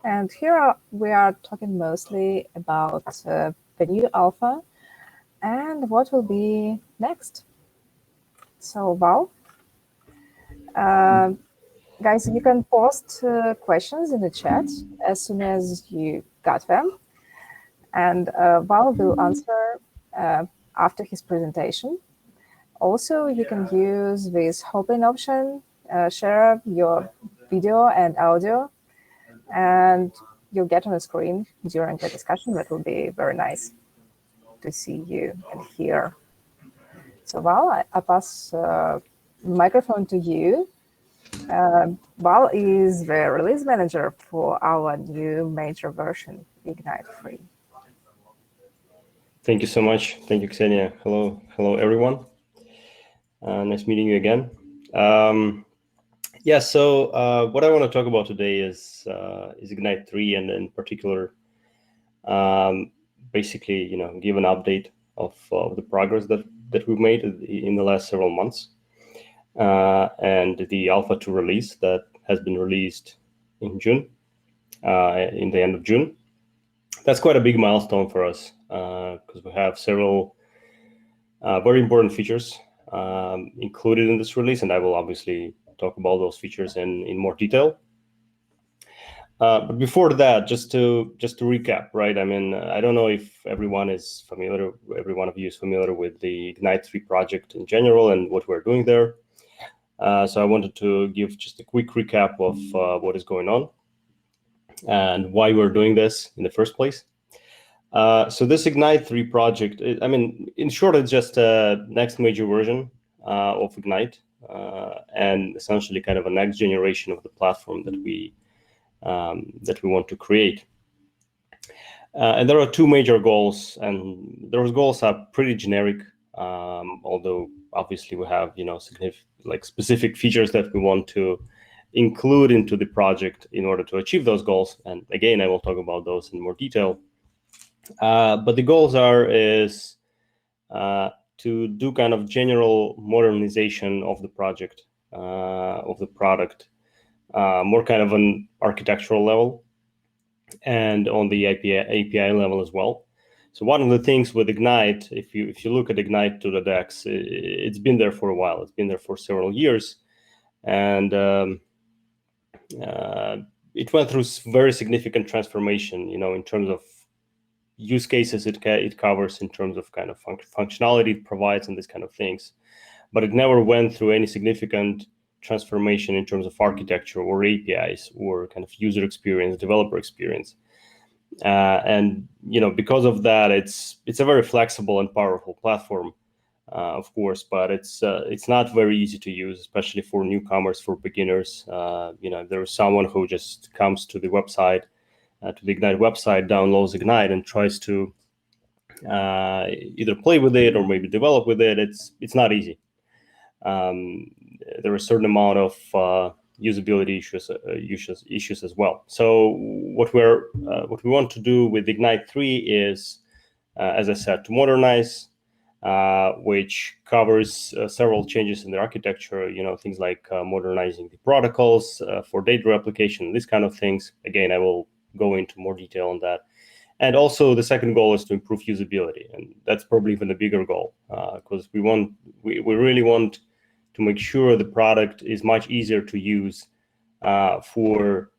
And here we are talking mostly about the new alpha and what will be next. So, Val, guys, you can post questions in the chat as soon as you got them. And Val will answer after his presentation. Also, you can use this open option, share your video and audio, and you'll get on the screen during the discussion. That will be very nice to see you and hear. So Val, I pass microphone to you. Val is the release manager for our new major version, Ignite 3. Thank you so much. Thank you, Ksenia. Hello, everyone. Nice meeting you again. Yeah, so what I want to talk about today is Ignite 3, and in particular, basically, give an update of the progress that we've made in the last several months, and the Alpha 2 release that has been released in June, in the end of June. That's quite a big milestone for us because we have several very important features included in this release, and I will obviously talk about those features in more detail. But before that, just to recap, right? I mean, I don't know if every one of you is familiar with the Ignite 3 project in general and what we're doing there. So I wanted to give just a quick recap of what is going on and why we're doing this in the first place. So this Ignite 3 project, I mean, in short, it's just a next major version of Ignite, and essentially kind of a next generation of the platform that we want to create. And there are two major goals, and those goals are pretty generic, although obviously we have specific features that we want to include into the project in order to achieve those goals. And again, I will talk about those in more detail. But the goals is to do kind of general modernization of the project, of the product, more kind of an architectural level, and on the API level as well. So one of the things with Ignite, if you look at Ignite to the DEX, it's been there for a while. It's been there for several years, and it went through very significant transformation, in terms of use cases it covers, in terms of kind of functionality it provides and this kind of things. But it never went through any significant transformation in terms of architecture or APIs or kind of user experience, developer experience. And because of that, it's a very flexible and powerful platform, of course, but it's not very easy to use, especially for newcomers, for beginners. There is someone who just comes to the website, to the Ignite website, downloads Ignite, and tries to either play with it or maybe develop with it. It's not easy. There are a certain amount of usability issues as well. So what we want to do with Ignite 3 is, as I said, to modernize, which covers several changes in the architecture. Things like modernizing the protocols for data replication, these kind of things. Again, I will go into more detail on that. And also the second goal is to improve usability, and that's probably even a bigger goal, because we really want to make sure the product is much easier to use for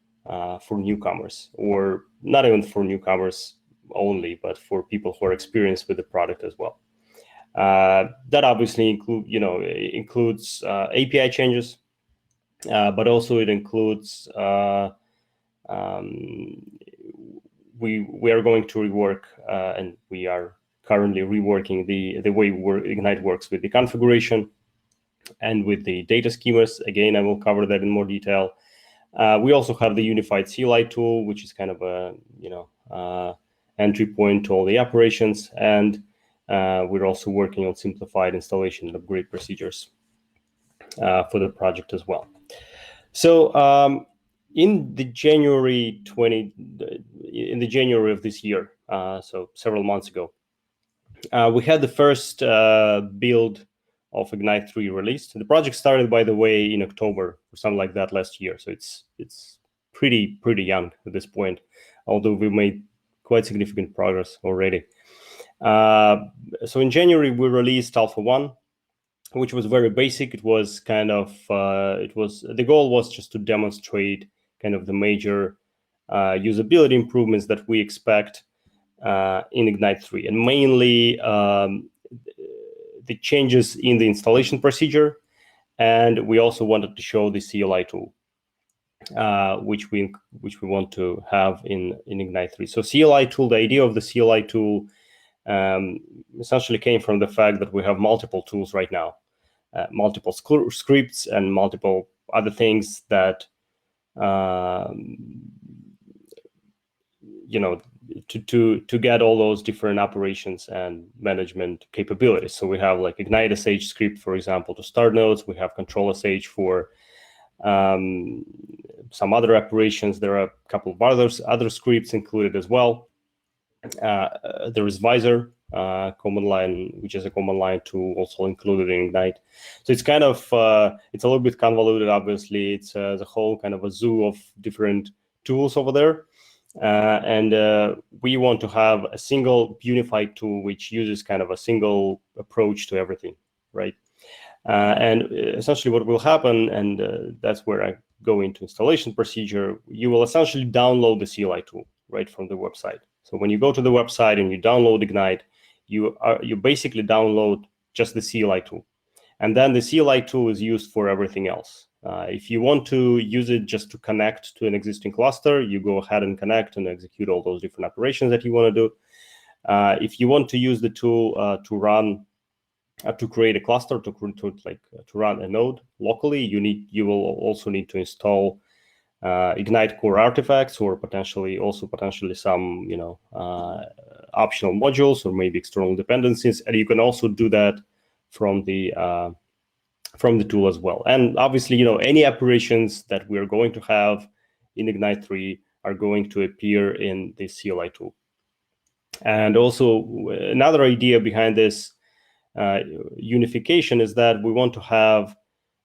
newcomers, or not even for newcomers only, but for people who are experienced with the product as well. That obviously includes API changes, but also it includes we are going to rework, and we are currently reworking the way Ignite works with the configuration and with the data schemas. Again, I will cover that in more detail. We also have the unified Cli tool, which is kind of a entry point to all the operations, and we're also working on simplified installation and upgrade procedures for the project as well. So in the January of this year, so several months ago, we had the first build of Ignite 3 released. The project started, by the way, in October or something like that last year. So it's pretty young at this point, although we made quite significant progress already. So in January we released Alpha 1, which was very basic. It was kind of the goal was just to demonstrate kind of the major usability improvements that we expect in Ignite 3, and mainly the changes in the installation procedure. And we also wanted to show the CLI tool, which we want to have in Ignite 3. So CLI tool, the idea of the CLI tool essentially came from the fact that we have multiple tools right now, multiple scripts and multiple other things that to get all those different operations and management capabilities. So we have like Ignite SH script, for example, to start nodes. We have Control SH for some other operations. There are a couple of other scripts included as well. There is Visor command line, which is a command line tool also included in Ignite. So it's kind of it's a little bit convoluted. Obviously, it's the whole kind of a zoo of different tools over there. And we want to have a single unified tool which uses kind of a single approach to everything, right? And essentially what will happen, and that's where I go into installation procedure, you will essentially download the CLI tool right from the website. So when you go to the website and you download Ignite, you basically download just the CLI tool. And then the CLI tool is used for everything else. If you want to use it just to connect to an existing cluster, you go ahead and connect and execute all those different operations that you want to do. If you want to use the tool to run, to create a cluster, to run a node locally, you will also need to install Ignite core artifacts, or potentially some optional modules or maybe external dependencies, and you can also do that from the tool as well. And obviously, any operations that we are going to have in Ignite 3 are going to appear in the CLI tool. And also another idea behind this unification is that we want to have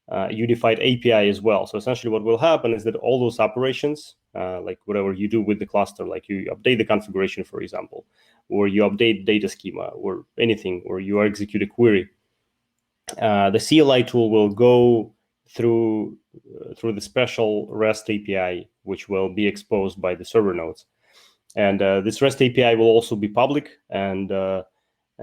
a unified API as well. So essentially what will happen is that all those operations, like whatever you do with the cluster, like you update the configuration, for example, or you update data schema or anything, or you execute a query, the CLI tool will go through the special REST API, which will be exposed by the server nodes. And this REST API will also be public, and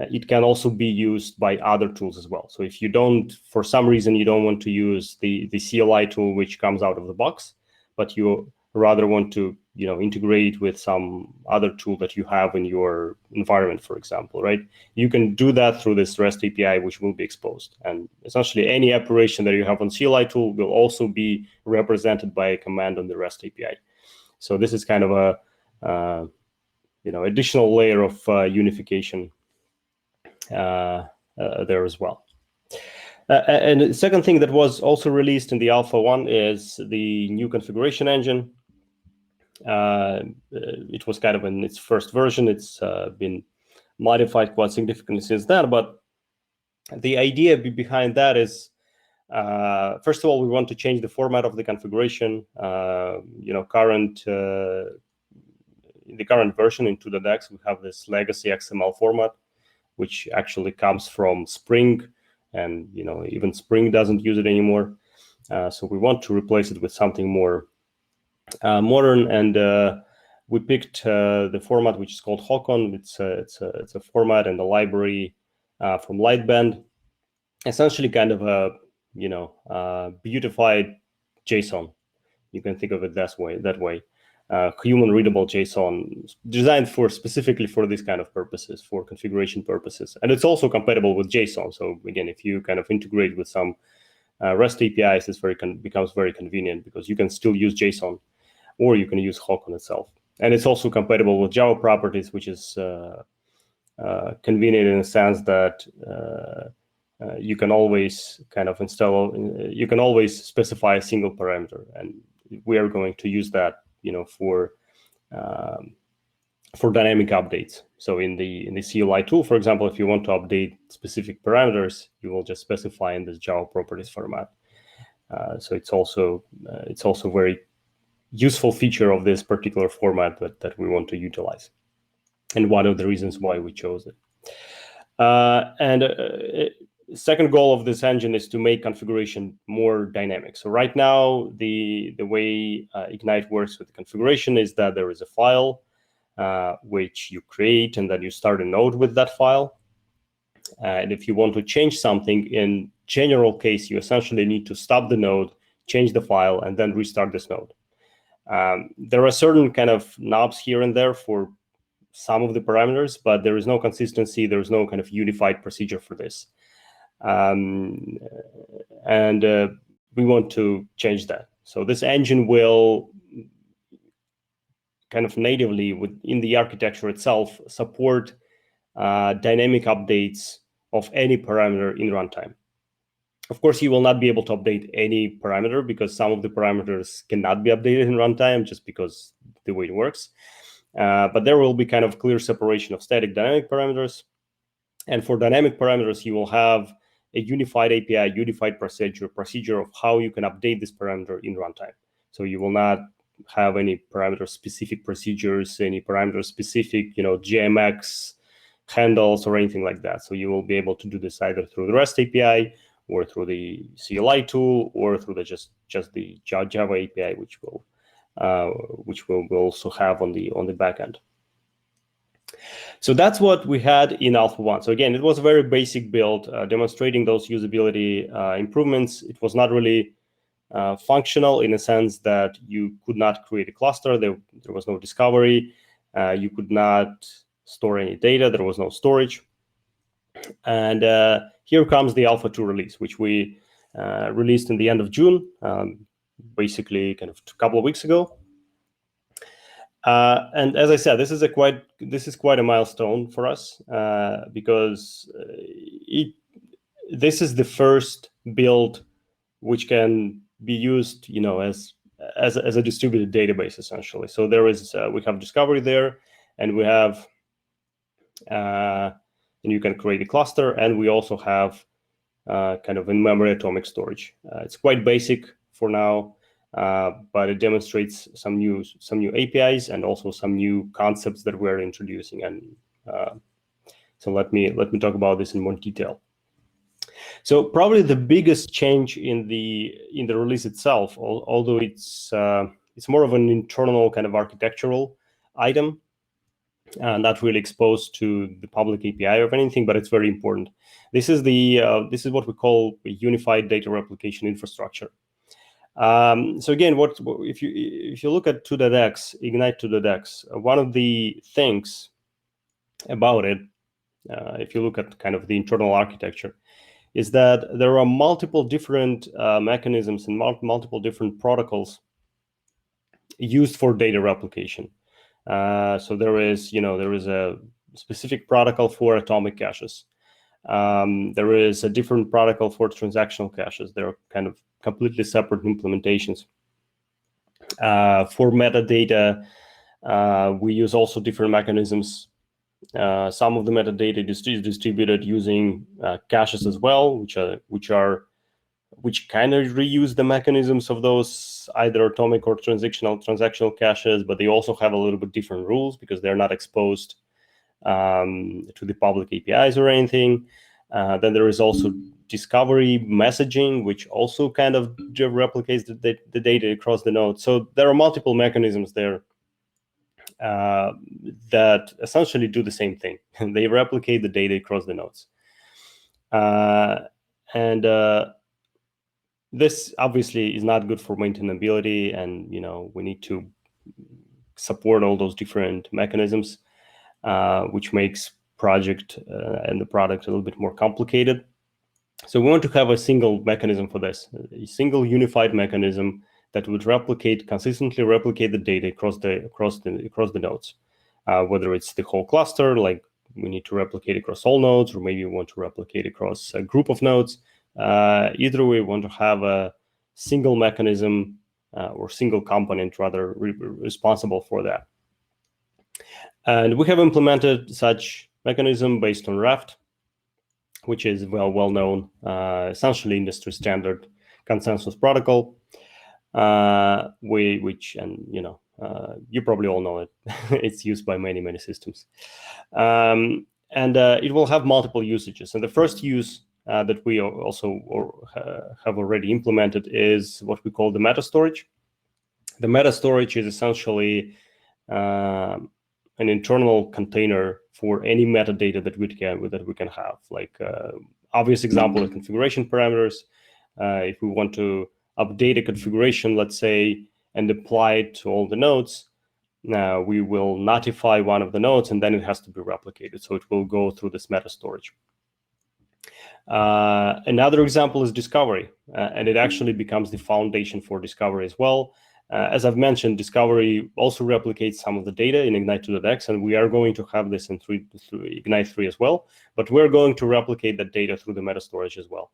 it can also be used by other tools as well. So if you don't, for some reason, you don't want to use the CLI tool which comes out of the box, but you rather want to integrate with some other tool that you have in your environment, for example, right? You can do that through this REST API, which will be exposed. And essentially any operation that you have on CLI tool will also be represented by a command on the REST API. So this is kind of a additional layer of unification there as well. And the second thing that was also released in the Alpha 1 is the new configuration engine. It was kind of in its first version. It's been modified quite significantly since then. But the idea behind that is, first of all, we want to change the format of the configuration. In the current version into the Dex, we have this legacy XML format, which actually comes from Spring, and even Spring doesn't use it anymore. So we want to replace it with something more modern, and we picked the format which is called Hocon. It's a format and a library from Lightband, essentially kind of a beautified JSON. You can think of it that way. Human readable JSON designed specifically for these kind of purposes, for configuration purposes. And it's also compatible with JSON. So again, if you kind of integrate with some REST APIs, it becomes very convenient, because you can still use JSON, or you can use Hocon itself. And it's also compatible with Java properties, which is convenient in the sense that you can always kind of you can always specify a single parameter, and we are going to use that for dynamic updates. So in the CLI tool, for example, if you want to update specific parameters, you will just specify in this Java properties format. So it's also very useful feature of this particular format that we want to utilize, and one of the reasons why we chose it. Second goal of this engine is to make configuration more dynamic. So right now, the way Ignite works with the configuration is that there is a file which you create, and then you start a node with that file. And if you want to change something, in general case, you essentially need to stop the node, change the file, and then restart this node. There are certain kind of knobs here and there for some of the parameters, but there is no consistency. There is no kind of unified procedure for this. We want to change that. So this engine will kind of natively within the architecture itself support dynamic updates of any parameter in runtime. Of course, you will not be able to update any parameter because some of the parameters cannot be updated in runtime just because the way it works. But there will be kind of clear separation of static dynamic parameters. And for dynamic parameters, you will have a unified API, unified procedure of how you can update this parameter in runtime. So you will not have any parameter-specific procedures, any parameter-specific, GMX handles or anything like that. So you will be able to do this either through the REST API or through the Cli tool or through the just the Java API, which we'll also have on the backend. So that's what we had in Alpha 1. So again, it was a very basic build demonstrating those usability improvements. It was not really functional in a sense that you could not create a cluster. There was no discovery. You could not store any data. There was no storage. And here comes the Alpha 2 release, which we released in the end of June, basically kind of a couple of weeks ago. And as I said, this is quite a milestone for us because this is the first build which can be used, as a distributed database essentially. So there is we have discovery there, and we have and you can create a cluster, and we also have kind of in-memory atomic storage. It's quite basic for now. But it demonstrates some new APIs and also some new concepts that we're introducing. And so let me talk about this in more detail. So probably the biggest change in the release itself, although it's more of an internal kind of architectural item, not really exposed to the public API or anything, but it's very important. This is what we call a unified data replication infrastructure. So again, if you look at 2.x, Ignite 2.x, one of the things about it, if you look at kind of the internal architecture, is that there are multiple different mechanisms and multiple different protocols used for data replication. So there is a specific protocol for atomic caches. There is a different protocol for transactional caches. They're kind of completely separate implementations. For metadata, we use also different mechanisms. Some of the metadata is distributed using caches as well, which kind of reuse the mechanisms of those either atomic or transactional caches, but they also have a little bit different rules because they're not exposed to the public APIs or anything. Then there is also discovery messaging, which also kind of replicates the data across the node. So there are multiple mechanisms there that essentially do the same thing. They replicate the data across the nodes. This obviously is not good for maintainability, and we need to support all those different mechanisms, which makes project and the product a little bit more complicated. So we want to have a single mechanism for this, a single unified mechanism that would consistently replicate the data across the nodes, whether it's the whole cluster, like we need to replicate across all nodes, or maybe we want to replicate across a group of nodes. Either way, we want to have a single mechanism or single component rather responsible for that. And we have implemented such mechanism based on Raft, which is well known, essentially industry standard consensus protocol. which, and you probably all know it. It's used by many systems, and it will have multiple usages. And the first use that we also have already implemented is what we call the meta storage. The meta storage is essentially an internal container for any metadata that we can have. Like obvious example is configuration parameters. If we want to update a configuration, let's say, and apply it to all the nodes, now we will notify one of the nodes, and then it has to be replicated. So it will go through this meta storage. Another example is discovery, and it actually becomes the foundation for discovery as well. As I've mentioned, discovery also replicates some of the data in Ignite 2.x, and we are going to have this in through Ignite 3 as well. But we're going to replicate that data through the meta storage as well.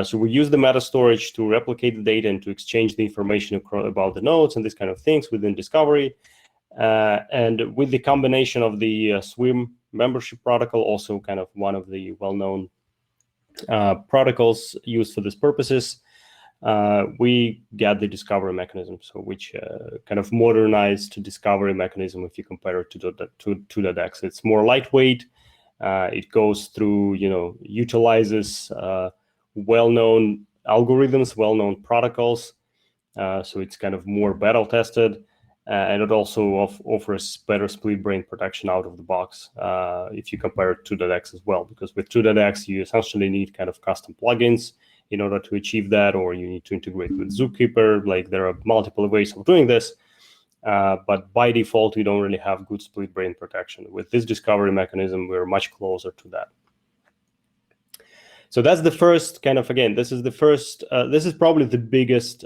So we use the meta storage to replicate the data and to exchange the information about the nodes and these kind of things within discovery. And with the combination of the Swim membership protocol, also kind of one of the well-known protocols used for these purposes, we get the discovery mechanism, so which kind of modernized discovery mechanism if you compare it to 2.x. It's more lightweight. It goes through, utilizes well-known algorithms, well-known protocols. So it's kind of more battle tested. And it also offers better split brain protection out of the box if you compare it to 2.x as well. Because with 2.x, you essentially need kind of custom plugins in order to achieve that, or you need to integrate with Zookeeper. Like there are multiple ways of doing this. But by default, you don't really have good split brain protection. With this discovery mechanism, we're much closer to that. So that's the first kind of, again, this is the first, this is probably the biggest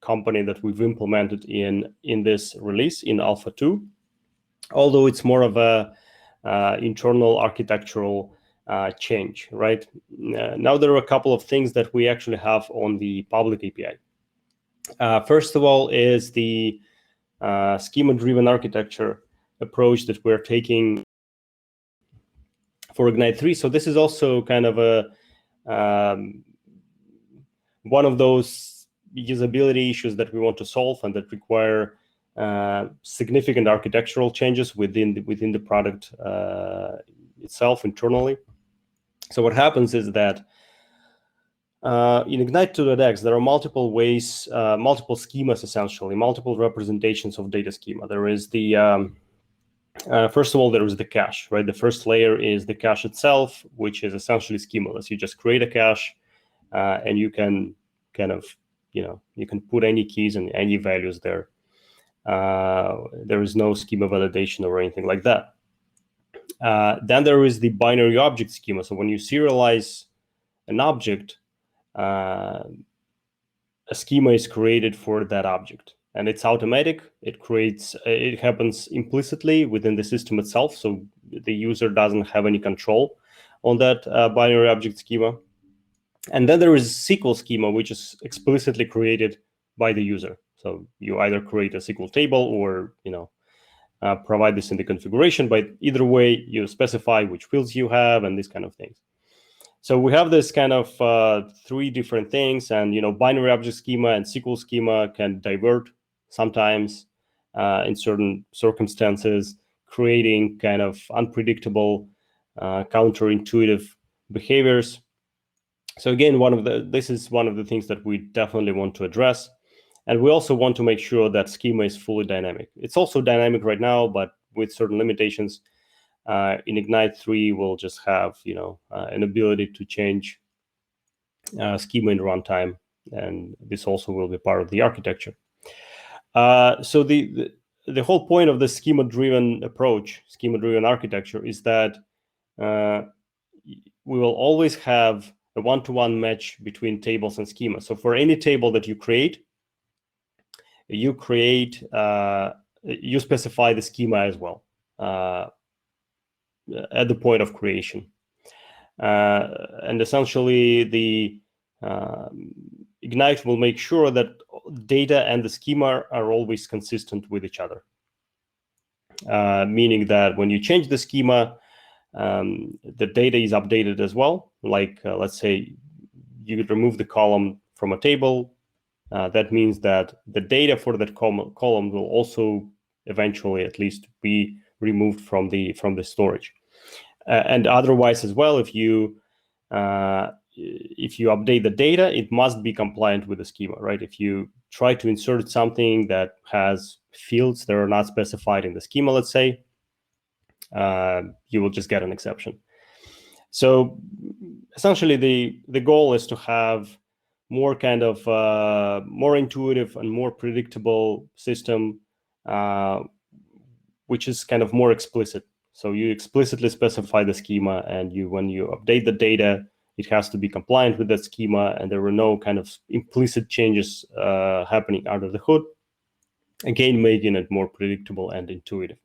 company that we've implemented in this release in Alpha 2, although it's more of a internal architectural change, right? Now there are a couple of things that we actually have on the public API. First of all is the schema-driven architecture approach that we're taking for Ignite 3. So this is also kind of a one of those usability issues that we want to solve and that require significant architectural changes within the product itself internally. So what happens is that in Ignite 2.x, there are multiple ways, multiple schemas essentially, multiple representations of data schema. There is the first of all, there is the cache, right? The first layer is the cache itself, which is essentially schemaless. You just create a cache, and you can kind of, you can put any keys and any values there. There is no schema validation or anything like that. Then there is the binary object schema. So when you serialize an object, a schema is created for that object. And it's automatic. It happens implicitly within the system itself. So the user doesn't have any control on that binary object schema. And then there is SQL schema, which is explicitly created by the user. So you either create a SQL table or, provide this in the configuration. But either way, you specify which fields you have and these kind of things. So we have this kind of three different things, and binary object schema and SQL schema can divert sometimes in certain circumstances, creating kind of unpredictable, counterintuitive behaviors. So again, this is one of the things that we definitely want to address, and we also want to make sure that schema is fully dynamic. It's also dynamic right now, but with certain limitations. In Ignite 3, we'll just have an ability to change schema in runtime, and this also will be part of the architecture. So the whole point of the schema-driven approach, schema-driven architecture, is that we will always have a one-to-one match between tables and schema. So for any table that you create, you specify the schema as well at the point of creation. And essentially, the Ignite will make sure that data and the schema are always consistent with each other. Meaning that when you change the schema, the data is updated as well. Like, let's say you remove the column from a table, that means that the data for that column will also eventually at least be removed from the storage. And otherwise as well, if you update the data, it must be compliant with the schema, right? If you try to insert something that has fields that are not specified in the schema, let's say, you will just get an exception. So essentially, the goal is to have more kind of more intuitive and more predictable system, which is kind of more explicit. So you explicitly specify the schema, and when you update the data, it has to be compliant with that schema, and there were no kind of implicit changes happening under the hood. Again, making it more predictable and intuitive.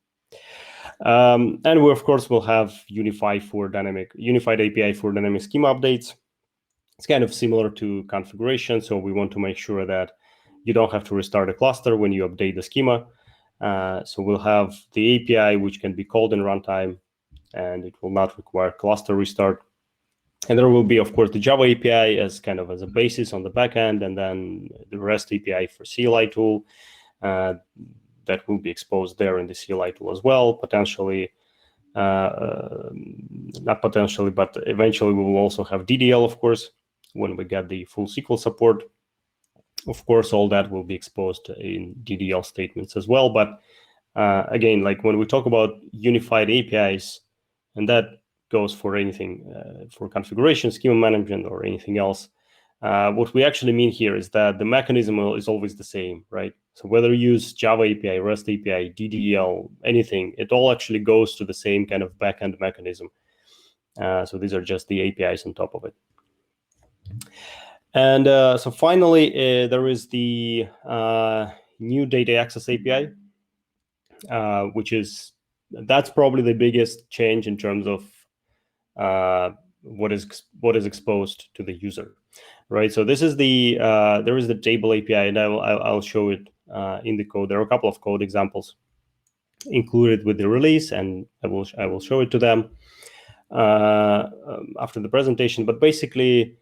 And we, of course, will have unified API for dynamic schema updates. It's kind of similar to configuration, so we want to make sure that you don't have to restart a cluster when you update the schema. So we'll have the API, which can be called in runtime, and it will not require cluster restart. And there will be, of course, the Java API as kind of as a basis on the backend, and then the REST API for Cli Tool that will be exposed there in the Cli Tool as well, potentially. Not potentially, but eventually we will also have DDL, of course, when we get the full SQL support. Of course, all that will be exposed in DDL statements as well. But again, like when we talk about unified APIs, and that goes for anything, for configuration, schema management, or anything else, what we actually mean here is that the mechanism is always the same, right? So whether you use Java API, REST API, DDL, anything, it all actually goes to the same kind of backend mechanism. So these are just the APIs on top of it. And so finally, there is the new data access API, that's probably the biggest change in terms of what is exposed to the user, right? So this is there is the table API, and I'll show it in the code. There are a couple of code examples included with the release, and I will show it to them after the presentation. But basically,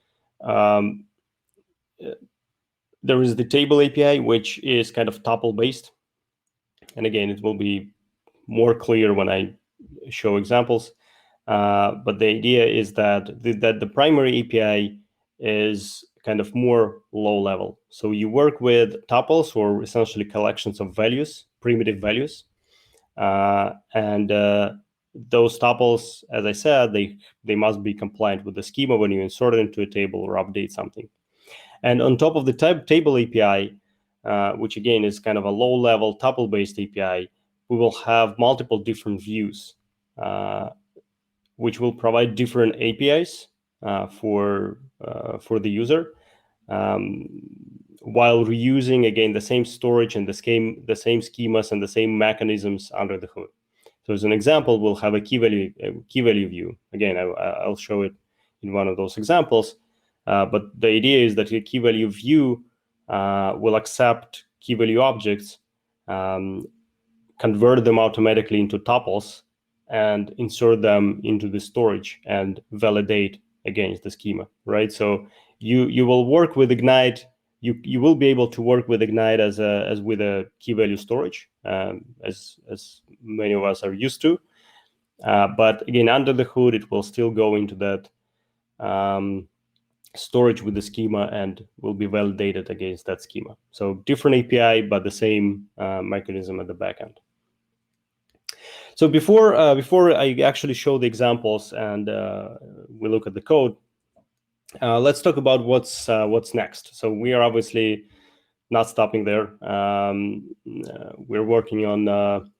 there is the table API, which is kind of tuple based, and again, it will be more clear when I show examples. But the idea is that the primary API is kind of more low level. So you work with tuples, or essentially collections of values, primitive values. And those tuples, as I said, they must be compliant with the schema when you insert it into a table or update something. And on top of the table API, which again is kind of a low-level tuple-based API, we will have multiple different views, which will provide different APIs for the user, while reusing again the same storage and the same schemas and the same mechanisms under the hood. So as an example, we'll have a key value view. Again, I'll show it in one of those examples. But the idea is that the key value view will accept key value objects, convert them automatically into tuples, and insert them into the storage and validate against the schema, right? So you will work with Ignite. You will be able to work with Ignite as with a key value storage, as many of us are used to. But again, under the hood, it will still go into that storage with the schema and will be validated against that schema. So different API, but the same mechanism at the backend. So before I actually show the examples and we look at the code, let's talk about what's next. So we are obviously not stopping there. We're working on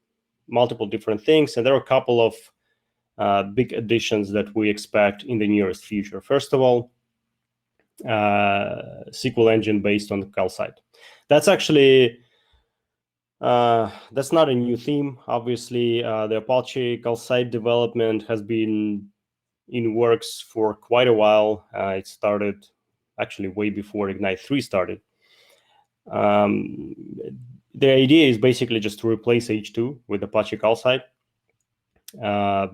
multiple different things, and there are a couple of big additions that we expect in the nearest future. First of all, SQL engine based on Calcite. That's actually that's not a new theme. Obviously, the Apache Calcite development has been in works for quite a while. It started actually way before Ignite 3 started. The idea is basically just to replace H2 with Apache Calcite. There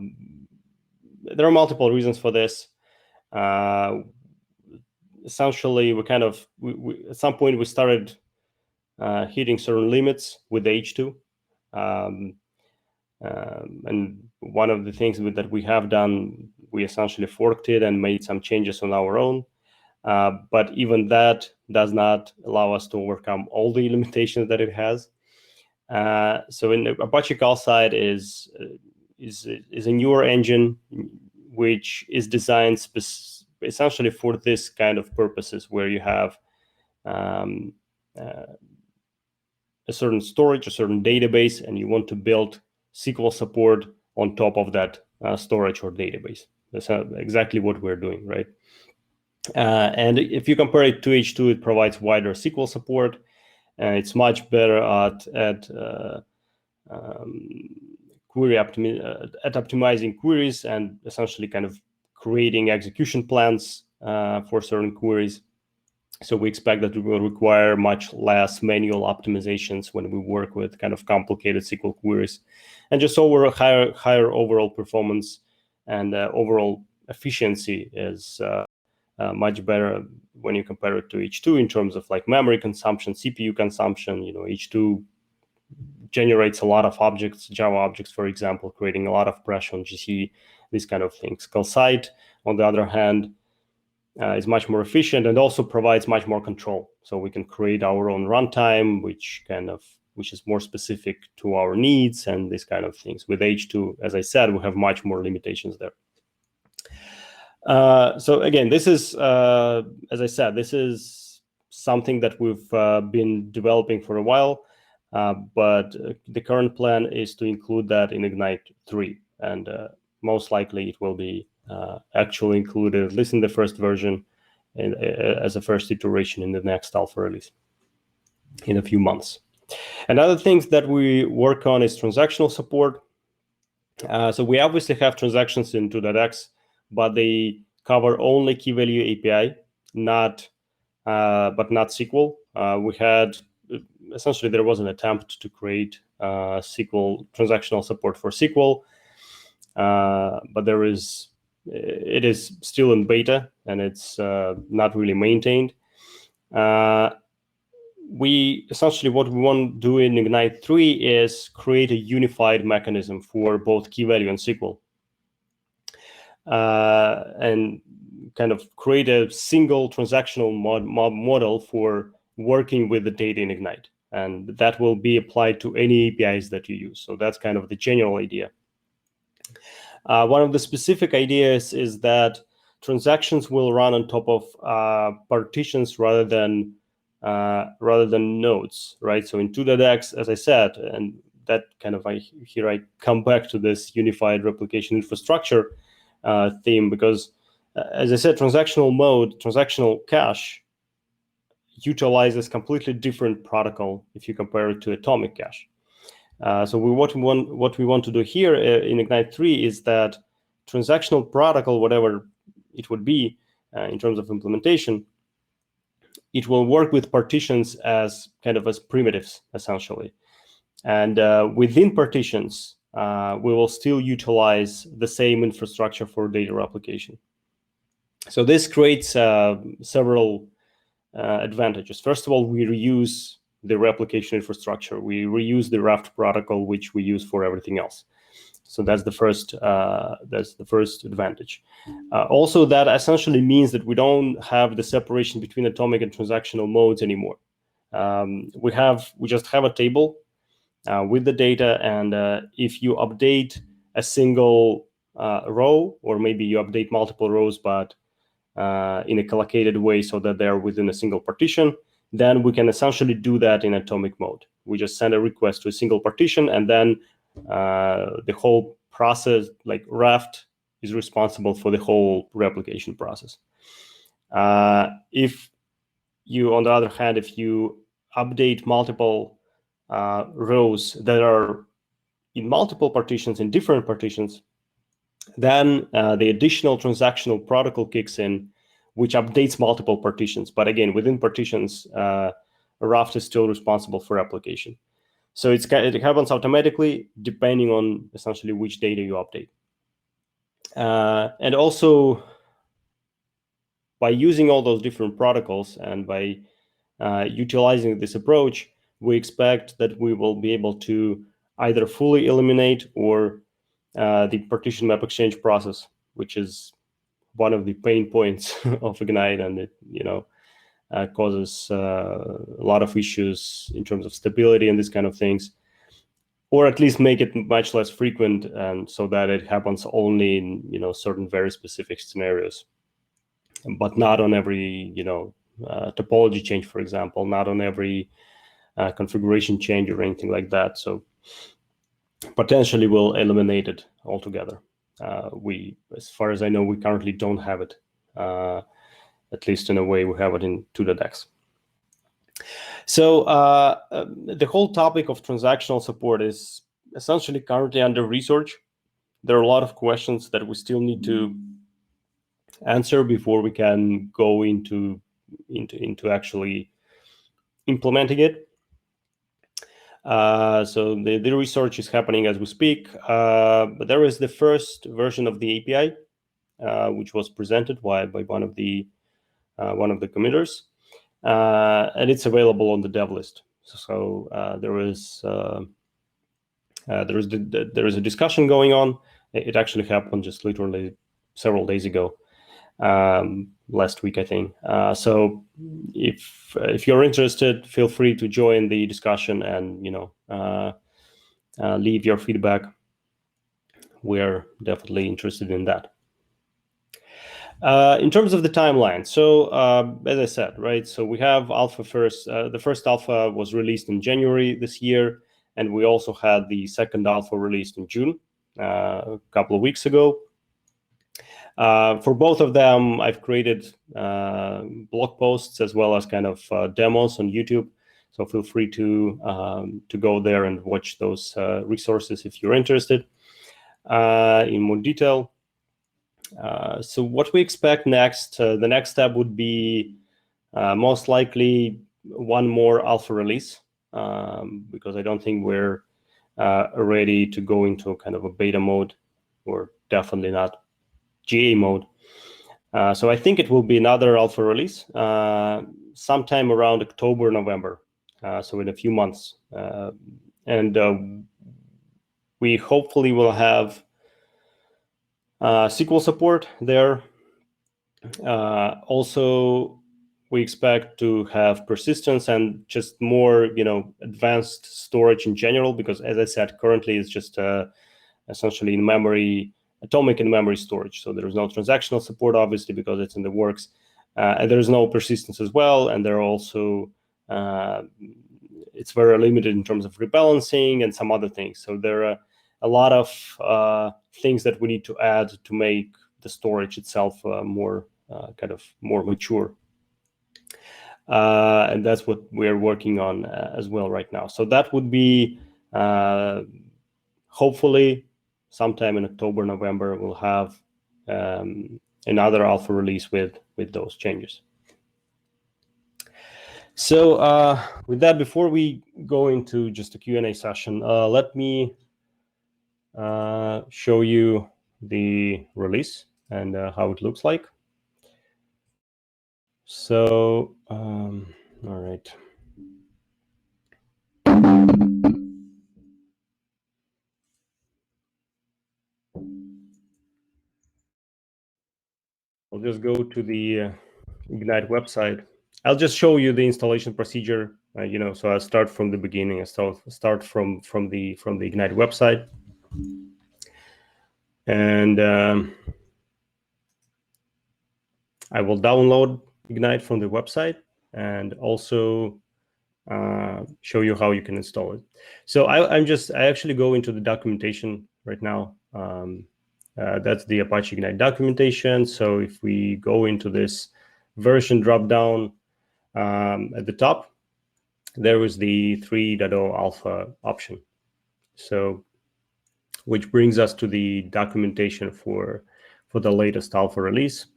are multiple reasons for this. essentially we at some point we started hitting certain limits with H2. And one of the things that we have done, we essentially forked it and made some changes on our own. But even that does not allow us to overcome all the limitations that it has. So in the Apache Calcite is a newer engine which is designed essentially for this kind of purposes, where you have a certain storage, a certain database, and you want to build SQL support on top of that storage or database. That's exactly what we're doing, right? And if you compare it to H2, it provides wider SQL support. It's much better at optimizing queries and essentially kind of creating execution plans for certain queries. So we expect that we will require much less manual optimizations when we work with kind of complicated SQL queries, and just higher overall performance and overall efficiency is much better when you compare it to H2 in terms of like memory consumption, CPU consumption. H2 generates a lot of objects, Java objects, for example, creating a lot of pressure on GC, these kind of things. Calcite, on the other hand, is much more efficient and also provides much more control. So we can create our own runtime, which is more specific to our needs and these kind of things. With H2, as I said, we have much more limitations there. So again, this is, as I said, this is something that we've been developing for a while, but the current plan is to include that in Ignite 3, and most likely it will be actually included, at least in the first version, as a first iteration in the next alpha release in a few months. And other things that we work on is transactional support. So we obviously have transactions in 2.x, but they cover only key value API, but not SQL. We had essentially there was an attempt to create SQL transactional support for SQL, but it is still in beta and it's not really maintained. Essentially what we want to do in Ignite 3 is create a unified mechanism for both key value and SQL, and kind of create a single transactional model for working with the data in Ignite, and that will be applied to any APIs that you use. So that's kind of the general idea. One of the specific ideas is that transactions will run on top of partitions rather than nodes, right? So in 2.x, as I said, and that kind of I come back to this unified replication infrastructure theme, because as I said, transactional cache utilizes completely different protocol if you compare it to atomic cache. So what we want to do here in Ignite 3 is that transactional protocol, whatever it would be in terms of implementation, it will work with partitions as primitives, essentially. And within partitions, we will still utilize the same infrastructure for data replication. So this creates several advantages. First of all, we reuse the replication infrastructure. We reuse the Raft protocol, which we use for everything else. So that's the first advantage. Also, that essentially means that we don't have the separation between atomic and transactional modes anymore. We just have a table with the data, and if you update a single row, or maybe you update multiple rows, but in a collocated way so that they're within a single partition, then we can essentially do that in atomic mode. We just send a request to a single partition, and then the whole process, like Raft, is responsible for the whole replication process. If you, on the other hand, if you update multiple rows that are in multiple partitions, in different partitions, then the additional transactional protocol kicks in, which updates multiple partitions. But again, within partitions, Raft is still responsible for replication. So it happens automatically depending on essentially which data you update. And also, by using all those different protocols and by utilizing this approach, we expect that we will be able to either fully eliminate or the partition map exchange process, which is one of the pain points of Ignite, and it causes a lot of issues in terms of stability and these kind of things, or at least make it much less frequent, and so that it happens only in certain very specific scenarios, but not on every topology change, for example, not on every configuration change or anything like that. So potentially we'll eliminate it altogether. As far as I know, we currently don't have it, at least in a way we have it in to-the-dex. So the whole topic of transactional support is essentially currently under research. There are a lot of questions that we still need to answer before we can go into actually implementing it. So the research is happening as we speak, but there is the first version of the API, which was presented by one of the committers, and it's available on the dev list. So there is a discussion going on. It actually happened just literally several days ago, last week, I think. So if you're interested, feel free to join the discussion and leave your feedback. We're definitely interested in that. In terms of the timeline, so as I said, right, so we have alpha first. The first alpha was released in January this year, and we also had the second alpha released in June, a couple of weeks ago. For both of them, I've created blog posts as well as kind of demos on YouTube. So feel free to go there and watch those resources if you're interested in more detail. So what we expect next, the next step would be most likely one more alpha release, because I don't think we're ready to go into kind of a beta mode, or definitely not GA mode. So I think it will be another alpha release sometime around October, November, so in a few months. And we hopefully will have Sql support there. Also, we expect to have persistence and just more, advanced storage in general, because as I said, currently it's just essentially in memory, atomic in-memory storage. So there is no transactional support, obviously, because it's in the works, and there is no persistence as well. And there are also it's very limited in terms of rebalancing and some other things. So there are a lot of things that we need to add to make the storage itself more mature. And that's what we're working on as well right now. So that would be hopefully sometime in October, November, we'll have another alpha release with those changes. So with that, before we go into just a Q&A session, let me show you the release and how it looks like. So, all right. I'll just go to the Ignite website. I'll just show you the installation procedure. So I'll start from the beginning. I start from the Ignite website, and I will download Ignite from the website and also show you how you can install it. So I actually go into the documentation right now. That's the Apache Ignite documentation. So if we go into this version dropdown at the top, there is the 3.0 alpha option. So which brings us to the documentation for the latest alpha release.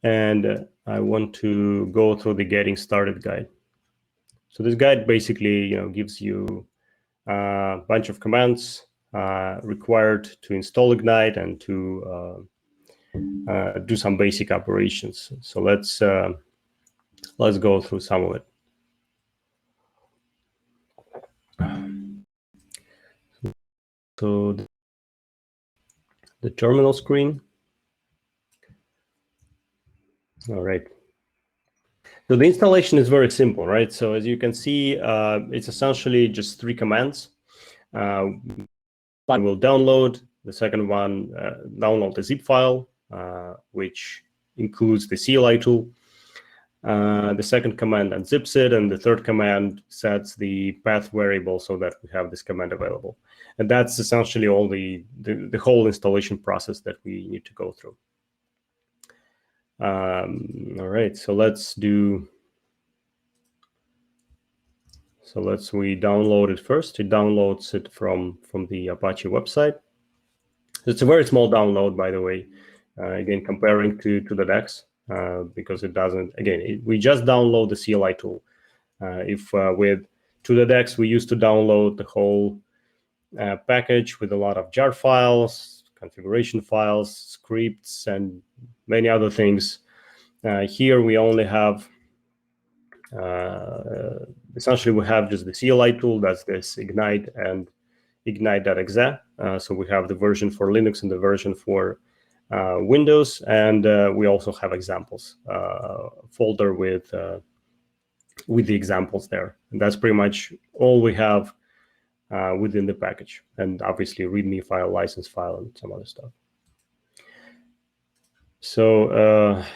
And I want to go through the getting started guide. So this guide basically, gives you a bunch of commands required to install Ignite and to do some basic operations. So let's go through some of it. So the terminal screen. All right. So the installation is very simple, right? So as you can see, it's essentially just 3 commands. One will download. The second one, download the zip file, which includes the CLI tool. The second command unzips it, and the third command sets the path variable so that we have this command available. And that's essentially all the whole installation process that we need to go through. All right, so let's do. So we download it first. It downloads it from the Apache website. It's a very small download, by the way. Again, comparing to the DEX, because it doesn't. Again, we just download the CLI tool. If with to the DEX we used to download the whole package with a lot of jar files, configuration files, scripts, and many other things. Here we only have. Essentially, we have just the CLI tool. That's this ignite and ignite.exe. So we have the version for Linux and the version for Windows, and we also have examples folder with the examples there. And that's pretty much all we have within the package, and obviously README file, license file, and some other stuff. So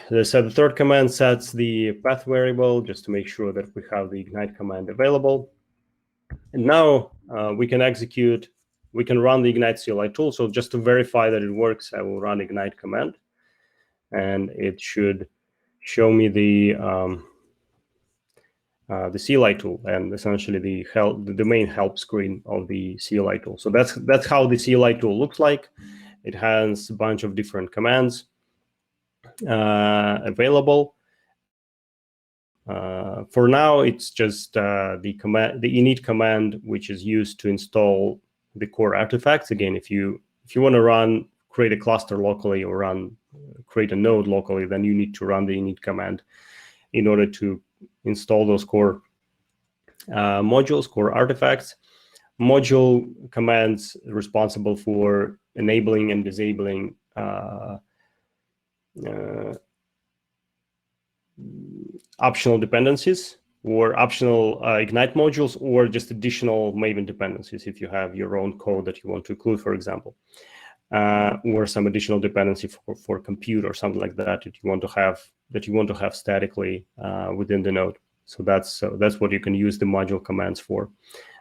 as I said, the third command sets the path variable just to make sure that we have the ignite command available. And now we can execute, we can run the ignite CLI tool. So just to verify that it works, I will run ignite command, and it should show me the CLI tool and essentially the main help screen of the CLI tool. So that's how the CLI tool looks like. It has a bunch of different commands available. For now, it's just the init command, which is used to install the core artifacts. Again, if you want to create a cluster locally or create a node locally, then you need to run the init command in order to install those core modules, core artifacts. Module commands responsible for enabling and disabling optional dependencies or optional Ignite modules, or just additional Maven dependencies if you have your own code that you want to include, for example, or some additional dependency for compute or something like that that you want to have statically within the node. So that's what you can use the module commands for.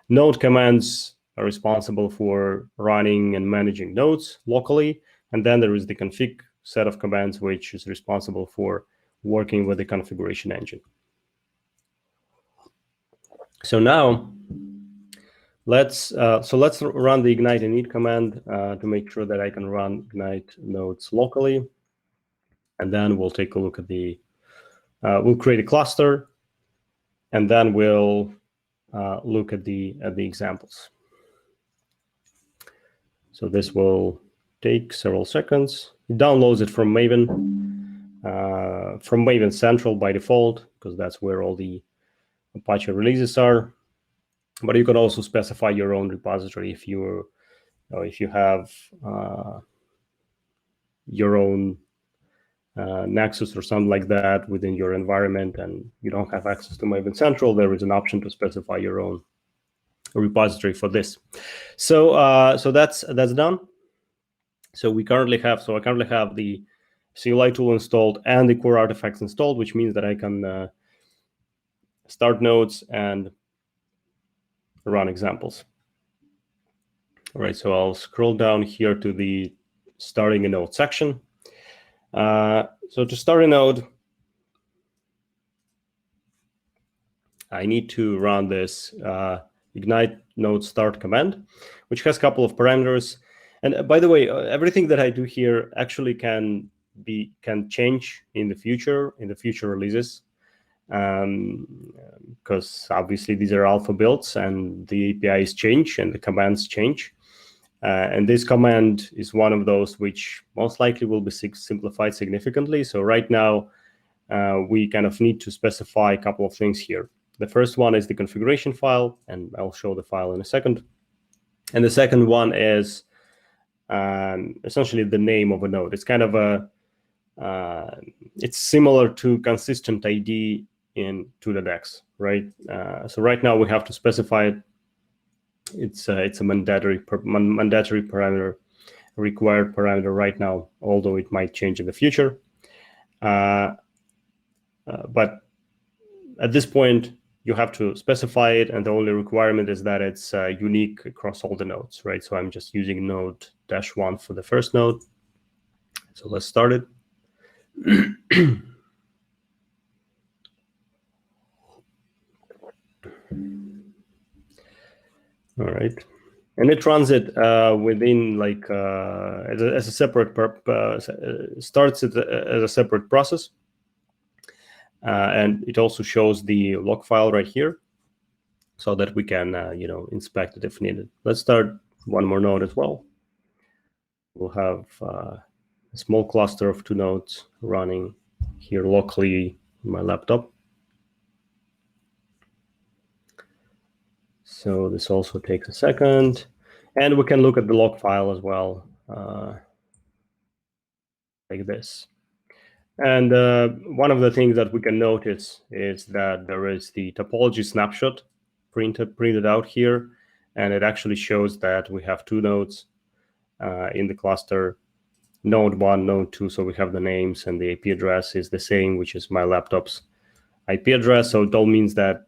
Node commands are responsible for running and managing nodes locally, and then there is the config set of commands, which is responsible for working with the configuration engine. So now let's run the ignite init command to make sure that I can run ignite nodes locally, and then we'll take a look at we'll create a cluster, and then we'll look at the examples. So this will take several seconds. It downloads it from Maven Central by default, because that's where all the Apache releases are. But you can also specify your own repository if you have your own Nexus or something like that within your environment, and you don't have access to Maven Central. There is an option to specify your own repository for this. So that's done. So I currently have the CLI tool installed and the core artifacts installed, which means that I can start nodes and run examples. All right, so I'll scroll down here to the starting a node section. So to start a node, I need to run this ignite node start command, which has a couple of parameters. And by the way, everything that I do here actually can change in the future releases, because obviously these are alpha builds and the APIs change and the commands change. And this command is one of those which most likely will be simplified significantly. So right now, we kind of need to specify a couple of things here. The first one is the configuration file, and I'll show the file in a second. And the second one is essentially the name of a node. It's kind of it's similar to consistent ID in Tuple, right? So right now we have to specify it. It's a mandatory parameter, required parameter right now, although it might change in the future. But at this point, you have to specify it, and the only requirement is that it's unique across all the nodes, right? So I'm just using node -1 for the first node. So let's start it. All right, and it runs it within like as a separate starts it as a separate process, and it also shows the log file right here, so that we can inspect it if needed. Let's start one more node as well. We'll have a small cluster of 2 nodes running here locally on my laptop. So this also takes a second. And we can look at the log file as well, like this. And one of the things that we can notice is that there is the topology snapshot printed out here. And it actually shows that we have 2 nodes in the cluster, node 1, node 2. So we have the names, and the IP address is the same, which is my laptop's IP address. So it all means that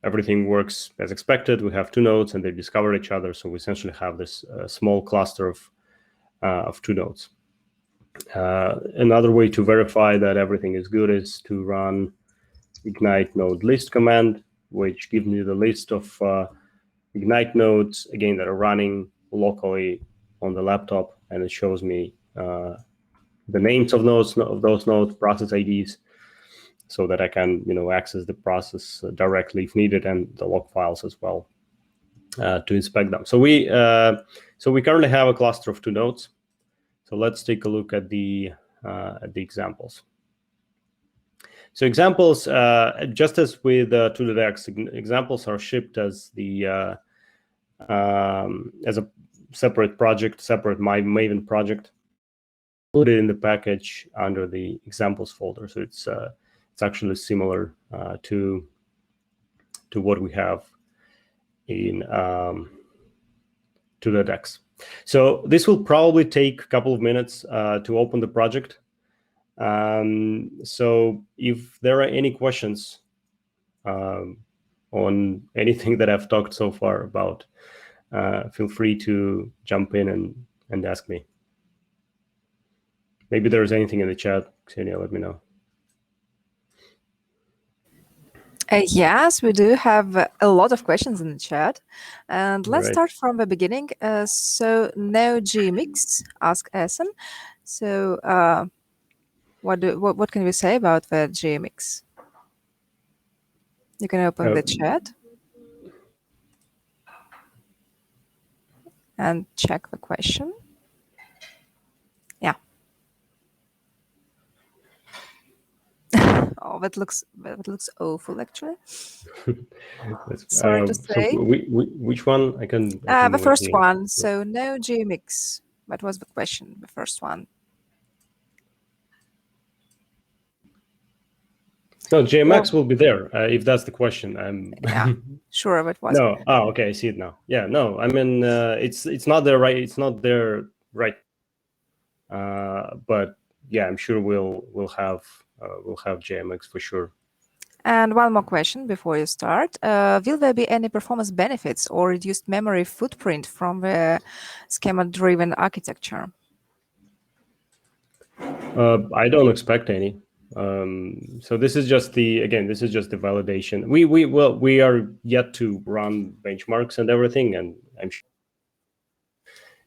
everything works as expected. We have 2 nodes, and they discover each other. So we essentially have this small cluster of 2 nodes. Another way to verify that everything is good is to run ignite node list command, which gives me the list of ignite nodes, again, that are running locally on the laptop, and it shows me the names of those nodes, process IDs, so that I can access the process directly if needed, and the log files as well to inspect them. So we currently have a cluster of 2 nodes. So let's take a look at the examples. So examples, just as with Tuple, examples are shipped as the as a separate project, separate Maven project, included in the package under the examples folder. So it's actually similar to what we have in Tuple. So this will probably take a couple of minutes to open the project. So if there are any questions on anything that I've talked so far about, feel free to jump in and ask me. Maybe there's anything in the chat, Ksenia, let me know. Yes, we do have a lot of questions in the chat. And let's Right. start from the beginning. So NoGMX asked Essen. So what can we say about the GMX? You can open the chat and check the question. Yeah. Oh, that looks awful, actually. Sorry to say. So which one? I can the first one. So NoGMX. That was the question, the first one. No, JMX will be there if that's the question. Yeah, sure, but was no. Oh, okay, I see it now. Yeah, no, I mean it's not there right. It's not there right. But yeah, I'm sure we'll have JMX for sure. And one more question before you start: will there be any performance benefits or reduced memory footprint from the schema-driven architecture? I don't expect any. So this is just the validation. We are yet to run benchmarks and everything, and I'm sure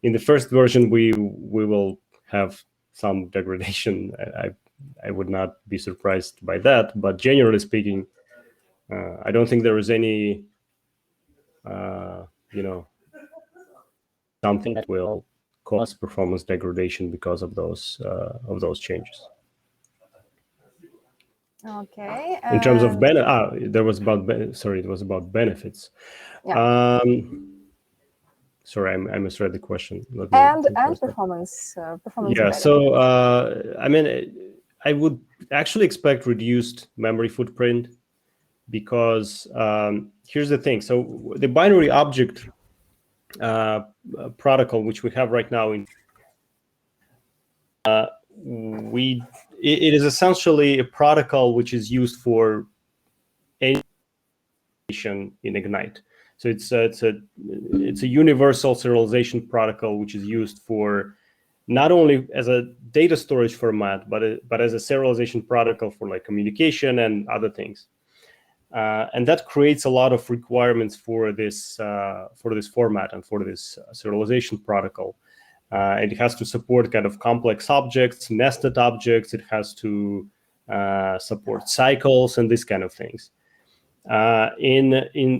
in the first version we will have some degradation. I would not be surprised by that, but generally speaking, I don't think there is any something that will cause performance degradation because of those changes. Okay. In terms of it was about benefits. Yeah. Sorry, I misread the question. And performance. Yeah. So I mean, I would actually expect reduced memory footprint because here's the thing. So the binary object protocol, which we have right now, it is essentially a protocol which is used for any in Ignite. So it's a universal serialization protocol which is used for not only as a data storage format, but as a serialization protocol for like communication and other things. And that creates a lot of requirements for this format and for this serialization protocol. It has to support kind of complex objects, nested objects. It has to support cycles and these kind of things. In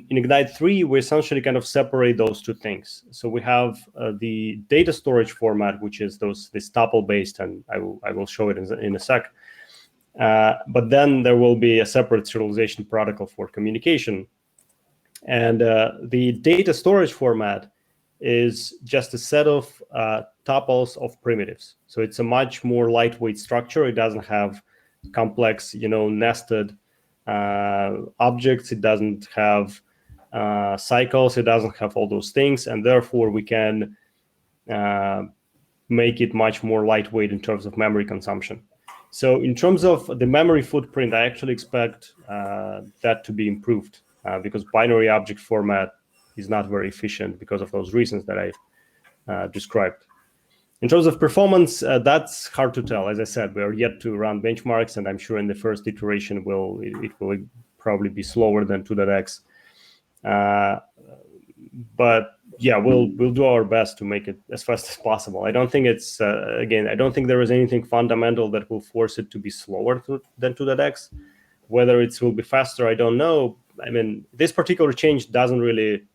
Ignite 3, we essentially kind of separate those two things. So we have the data storage format, which is this tuple based, and I will show it in a sec. But then there will be a separate serialization protocol for communication. And the data storage format is just a set of tuples of primitives. So it's a much more lightweight structure. It doesn't have complex, nested objects. It doesn't have cycles. It doesn't have all those things. And therefore, we can make it much more lightweight in terms of memory consumption. So in terms of the memory footprint, I actually expect that to be improved because binary object format is not very efficient because of those reasons that I described. In terms of performance, that's hard to tell. As I said, we are yet to run benchmarks, and I'm sure in the first iteration it will probably be slower than 2.x. But yeah, we'll do our best to make it as fast as possible. I don't think it's I don't think there is anything fundamental that will force it to be slower than 2.x. Whether it will be faster, I don't know. I mean, this particular change doesn't really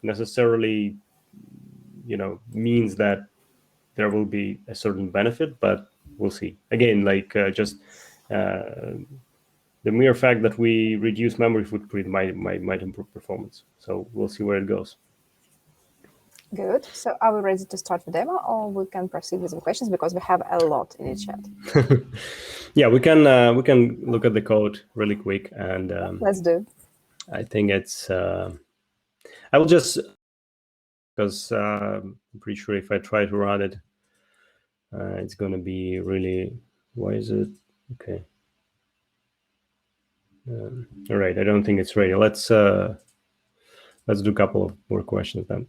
necessarily, means that there will be a certain benefit, but we'll see. Again, the mere fact that we reduce memory footprint might improve performance. So we'll see where it goes. Good. So are we ready to start the demo, or we can proceed with the questions because we have a lot in the chat? Yeah, we can look at the code really quick, and let's do. I think it's. I will just because I'm pretty sure if I try to run it, it's going to be really. Why is it okay? All right, I don't think it's ready. Let's do a couple of more questions then.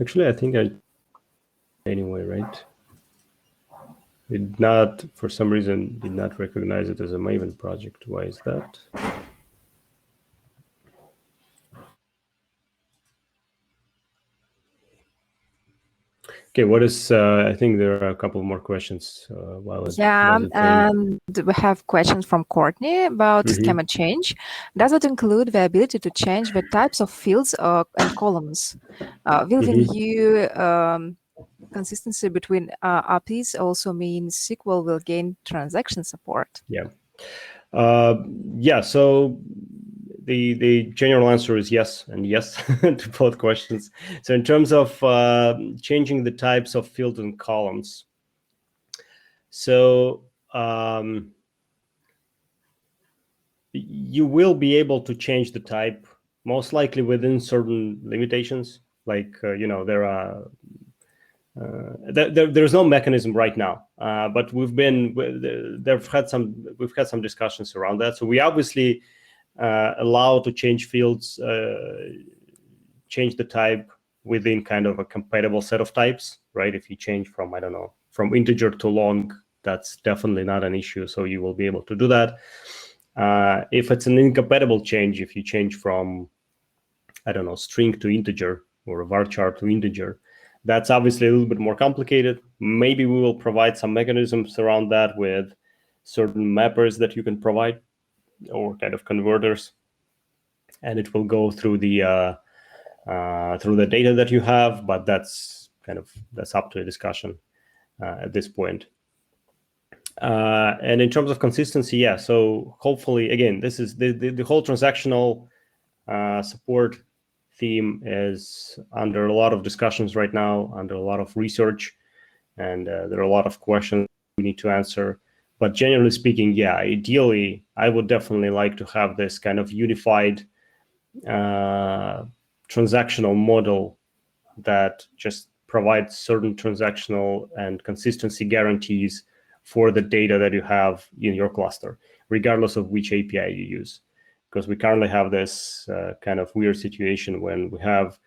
Actually, I think anyway, right? Did not, for some reason, did not recognize it as a Maven project. Why is that? Okay, what is? I think there are a couple more questions. And we have questions from Courtney about schema change. Does it include the ability to change the types of fields and columns? Will the new consistency between APIs also mean SQL will gain transaction support? Yeah. So the general answer is yes and yes to both questions. So in terms of changing the types of fields and columns, so you will be able to change the type most likely within certain limitations. Like there are there's no mechanism right now, but we've had some discussions around that. So we obviously allow to change fields, change the type within kind of a compatible set of types, right? If you change from, I don't know, from integer to long, that's definitely not an issue. So you will be able to do that. If it's an incompatible change, if you change from, I don't know, string to integer or a varchar to integer, that's obviously a little bit more complicated. Maybe we will provide some mechanisms around that with certain mappers that you can provide. or kind of converters, and it will go through the data that you have. But that's up to a discussion at this point. And in terms of consistency, yeah. So hopefully, again, this is the whole transactional support theme is under a lot of discussions right now, under a lot of research, and there are a lot of questions we need to answer. But generally speaking, yeah, ideally, I would definitely like to have this kind of unified transactional model that just provides certain transactional and consistency guarantees for the data that you have in your cluster, regardless of which API you use. Because we currently have this kind of weird situation when we have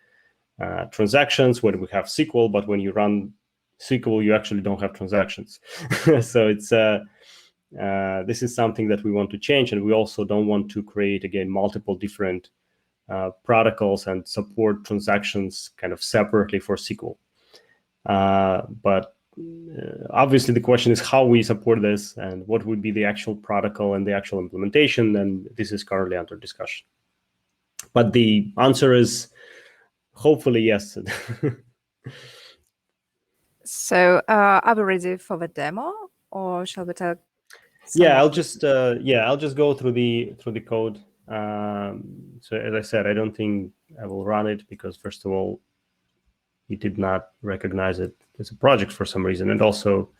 transactions, when we have SQL, but when you run SQL, you actually don't have transactions. So it's this is something that we want to change, and we also don't want to create, again, multiple different protocols and support transactions kind of separately for SQL. But obviously the question is how we support this and what would be the actual protocol and the actual implementation, and this is currently under discussion. But the answer is hopefully yes. So are we ready for the demo, or shall we talk? Yeah, I'll just go through the code. So as I said, I don't think I will run it because, first of all, it did not recognize it as a project for some reason, and also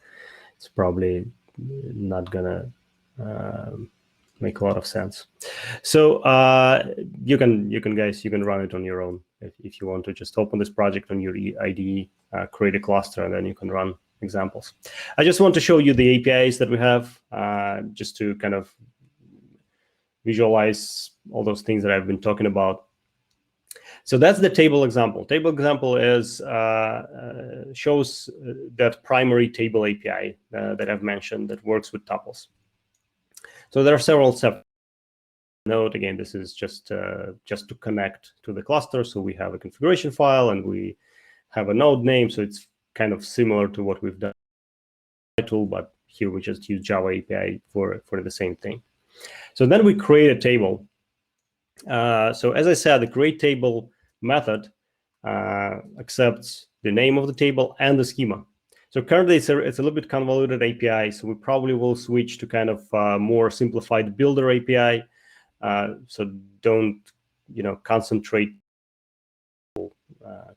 it's probably not gonna make a lot of sense. So you can run it on your own if you want to. Just open this project on your IDE, create a cluster, and then you can run examples. I just want to show you the APIs that we have, just to kind of visualize all those things that I've been talking about. So that's the table example. Table example is shows that primary table API that I've mentioned that works with tuples. So there are several steps. Note again, this is just to connect to the cluster. So we have a configuration file and we have a node name. So it's kind of similar to what we've done in Cli Tool, but here we just use Java API for the same thing. So then we create a table. So as I said, the create table method accepts the name of the table and the schema. So currently it's a little bit convoluted API. So we probably will switch to kind of more simplified builder API. So don't concentrate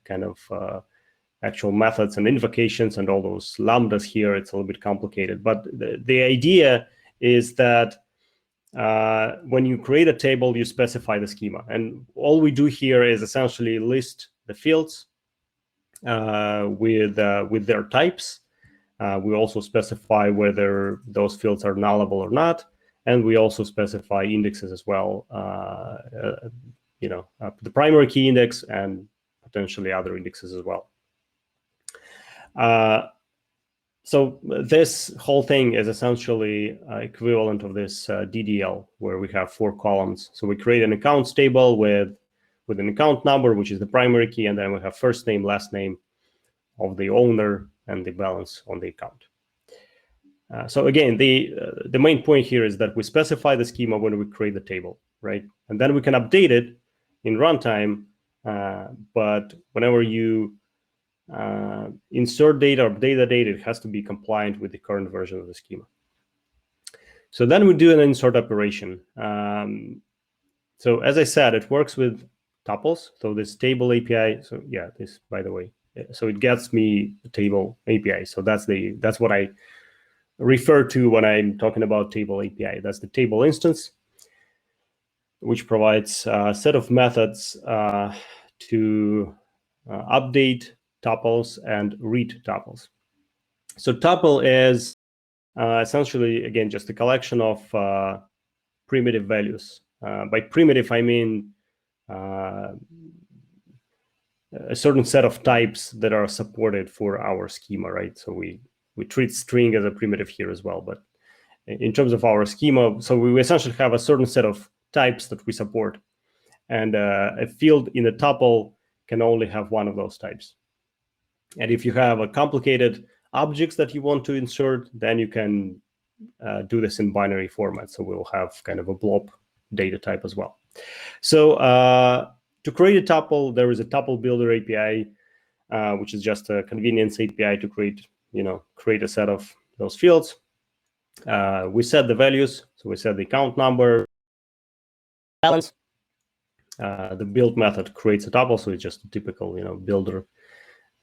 kind of actual methods and invocations and all those lambdas here. It's a little bit complicated, but the idea is that when you create a table, you specify the schema, and all we do here is essentially list the fields with their types. We also specify whether those fields are nullable or not, and we also specify indexes as well. The primary key index and potentially other indexes as well. So this whole thing is essentially equivalent of this DDL, where we have 4 columns. So we create an accounts table with an account number, which is the primary key, and then we have first name, last name of the owner, and the balance on the account. So again, the main point here is that we specify the schema when we create the table, right? And then we can update it in runtime, but whenever you insert data or update data, it has to be compliant with the current version of the schema. So then we do an insert operation. So as I said, it works with tuples. So this table API, so yeah, this, by the way, so it gets me the table API. So that's what I refer to when I'm talking about table API. That's the table instance, which provides a set of methods to update tuples and read tuples. So tuple is essentially, again, just a collection of primitive values. By primitive, I mean a certain set of types that are supported for our schema, right? So we treat string as a primitive here as well. But in terms of our schema, so we essentially have a certain set of types that we support. And a field in a tuple can only have one of those types. And if you have a complicated objects that you want to insert, then you can do this in binary format. So we'll have kind of a blob data type as well. So to create a tuple, there is a Tuple Builder API, which is just a convenience API to create a set of those fields. We set the values. So we set the account number, balance. The build method creates a tuple, so it's just a typical builder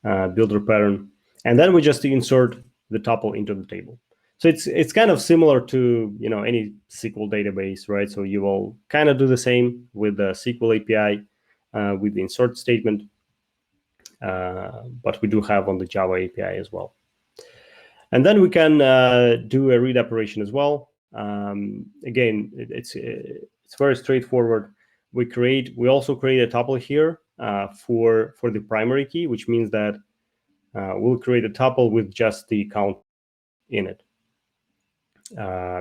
pattern, and then we just insert the tuple into the table. So it's kind of similar to any SQL database, right? So you will kind of do the same with the SQL API with the insert statement, but we do have on the Java API as well. And then we can do a read operation as well. Again, it's very straightforward. We also create a tuple here for the primary key, which means that we'll create a tuple with just the count in it,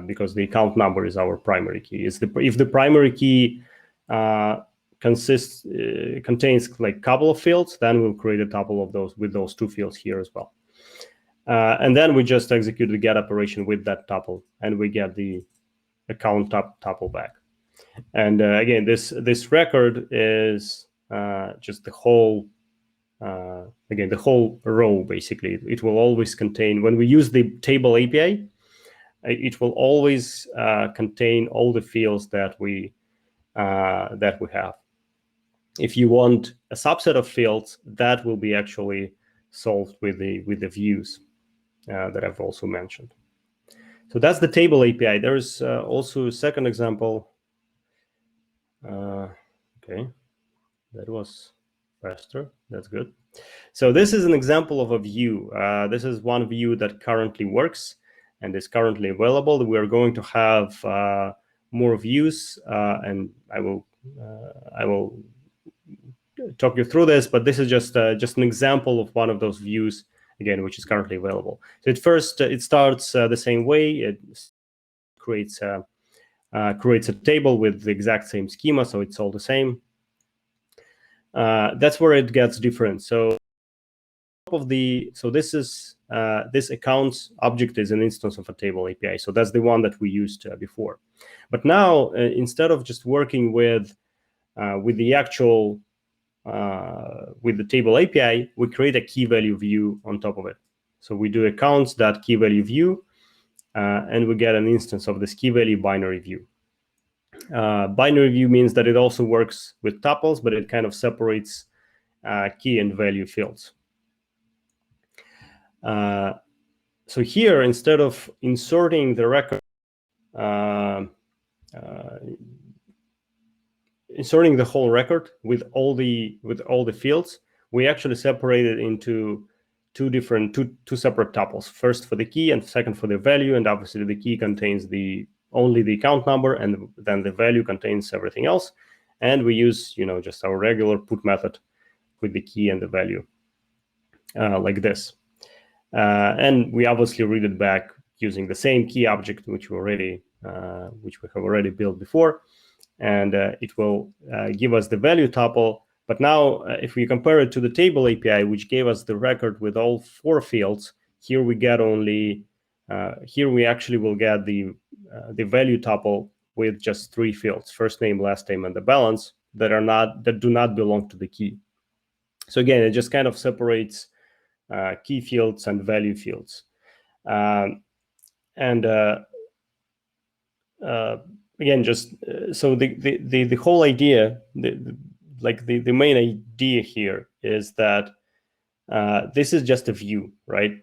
because the account number is our primary key. If the primary key contains like a couple of fields, then we'll create a tuple of those with those two fields here as well. And then we just execute the get operation with that tuple, and we get the account tuple back. And again, this record is just the whole the whole row. Basically, it will always contain, when we use the table API, it will always contain all the fields that we have. If you want a subset of fields, that will be actually solved with the views that I've also mentioned. So that's the table API. There's also a second example. Okay, that was faster. That's good. So this is an example of a view. This is one view that currently works and is currently available. We are going to have more views, and I will talk you through this. But this is just an example of one of those views, again, which is currently available. So it starts the same way. It creates a table with the exact same schema, so it's all the same. That's where it gets different. So this accounts object is an instance of a table API. So that's the one that we used before. But now, instead of just working with the actual with the table API, we create a key value view on top of it. So we do accounts.key value view, and we get an instance of this key value binary view. Binary view means that it also works with tuples, but it kind of separates key and value fields. So here, instead of inserting the record, inserting the whole record with all the fields, we actually separate it into two separate tuples. First for the key, and second for the value. And obviously, the key contains only the account number, and then the value contains everything else. And we use just our regular put method with the key and the value like this. And we obviously read it back using the same key object which we have already built before, and it will give us the value tuple. But now, if we compare it to the table API, which gave us the record with all 4 fields, here we get only here we actually will get the value tuple with just 3 fields: first name, last name, and the balance that do not belong to the key. So again, it just kind of separates key fields and value fields. Again, just so the whole idea, the main idea here is that this is just a view, right?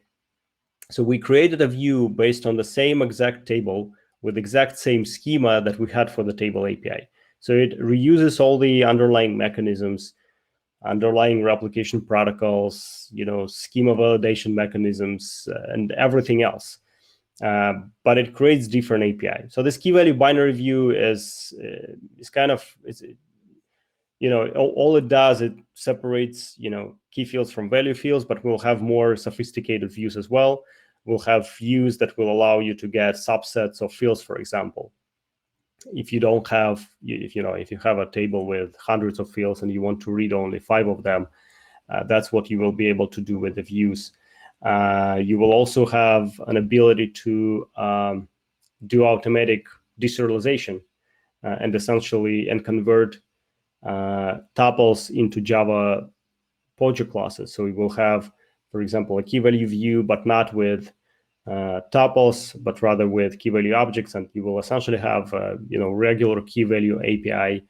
So we created a view based on the same exact table with exact same schema that we had for the table API. So it reuses all the underlying mechanisms, underlying replication protocols, schema validation mechanisms, and everything else. But it creates different API. So this key value binary view is kind of, all it does, it separates, key fields from value fields, but we'll have more sophisticated views as well. We'll have views that will allow you to get subsets of fields, for example. If you don't have, if you have a table with hundreds of fields and you want to read only 5 of them, that's what you will be able to do with the views. You will also have an ability to do automatic deserialization and essentially convert tuples into Java project classes. So we will have, for example, a key value view, but not with tuples, but rather with key value objects, and you will essentially have regular key value API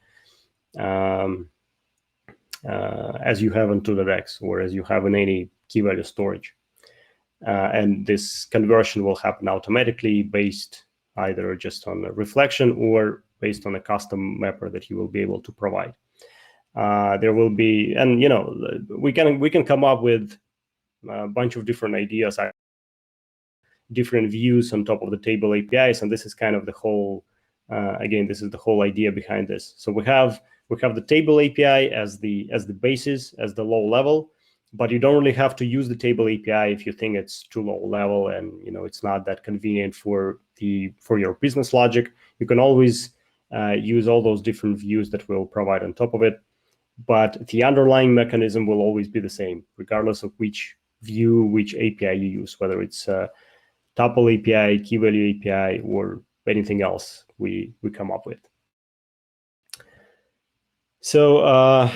as you have in TutoDex or as you have in any key value storage. And this conversion will happen automatically based either just on a reflection or based on a custom mapper that you will be able to provide. There will be, and we can come up with a bunch of different ideas, different views on top of the table APIs, and this is kind of the whole. Again, this is the whole idea behind this. So we have the table API as the basis, as the low level, but you don't really have to use the table API if you think it's too low level and it's not that convenient for your business logic. You can always use all those different views that we'll provide on top of it, but the underlying mechanism will always be the same, regardless of which view, which API you use, whether it's tuple API, key value API, or anything else we come up with. So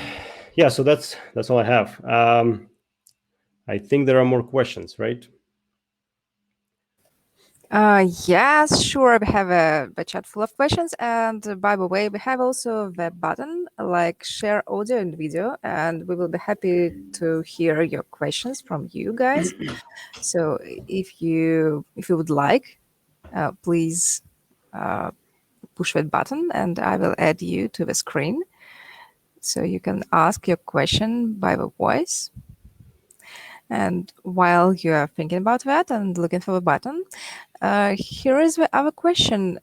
yeah, so that's all I have. I think there are more questions, right? Yes, sure. We have a chat full of questions, and by the way, we have also the button like share audio and video, and we will be happy to hear your questions from you guys. So if you would like, please push that button, and I will add you to the screen, so you can ask your question by the voice. And while you are thinking about that and looking for the button, here is the other question.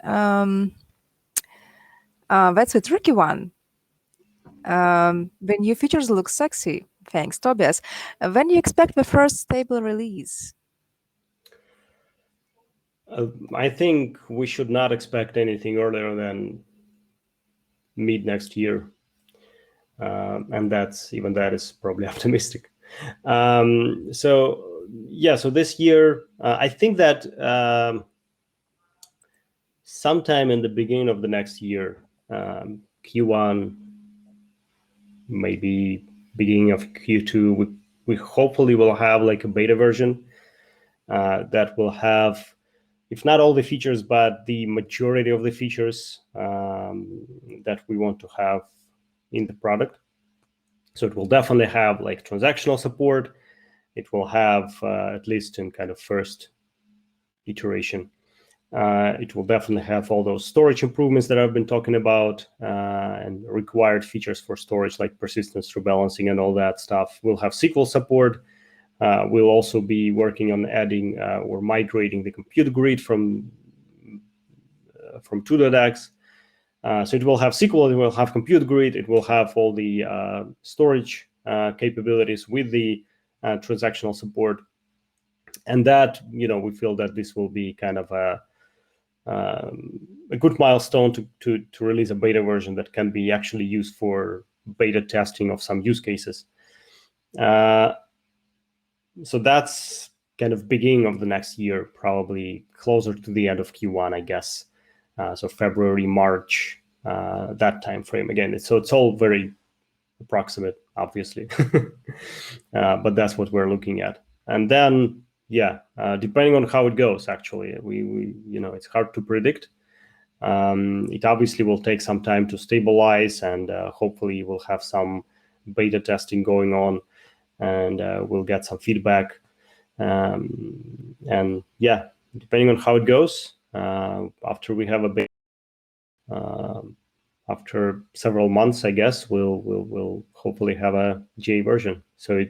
That's a tricky one. The new features look sexy. Thanks, Tobias. When do you expect the first stable release? I think we should not expect anything earlier than mid next year. And that is probably optimistic. So yeah, so this year, I think that sometime in the beginning of the next year, Q1, maybe beginning of Q2, we hopefully will have like a beta version that will have, if not all the features, but the majority of the features that we want to have in the product. So it will definitely have like transactional support. It will have, at least in kind of first iteration, it will definitely have all those storage improvements that I've been talking about and required features for storage like persistence, rebalancing, and all that stuff. We'll have SQL support. We'll also be working on adding or migrating the compute grid from TutoDex. So it will have SQL, it will have compute grid, it will have all the storage capabilities with the transactional support. And that, we feel that this will be kind of a good milestone to release a beta version that can be actually used for beta testing of some use cases. So that's kind of beginning of the next year, probably closer to the end of Q1, I guess. So February, March, that time frame. Again, it's all very approximate, obviously, but that's what we're looking at. And then, yeah, depending on how it goes, actually, we it's hard to predict. It obviously will take some time to stabilize, and hopefully we'll have some beta testing going on, and we'll get some feedback. And yeah, depending on how it goes, after we have a beta, after several months, I guess we'll hopefully have a GA version. So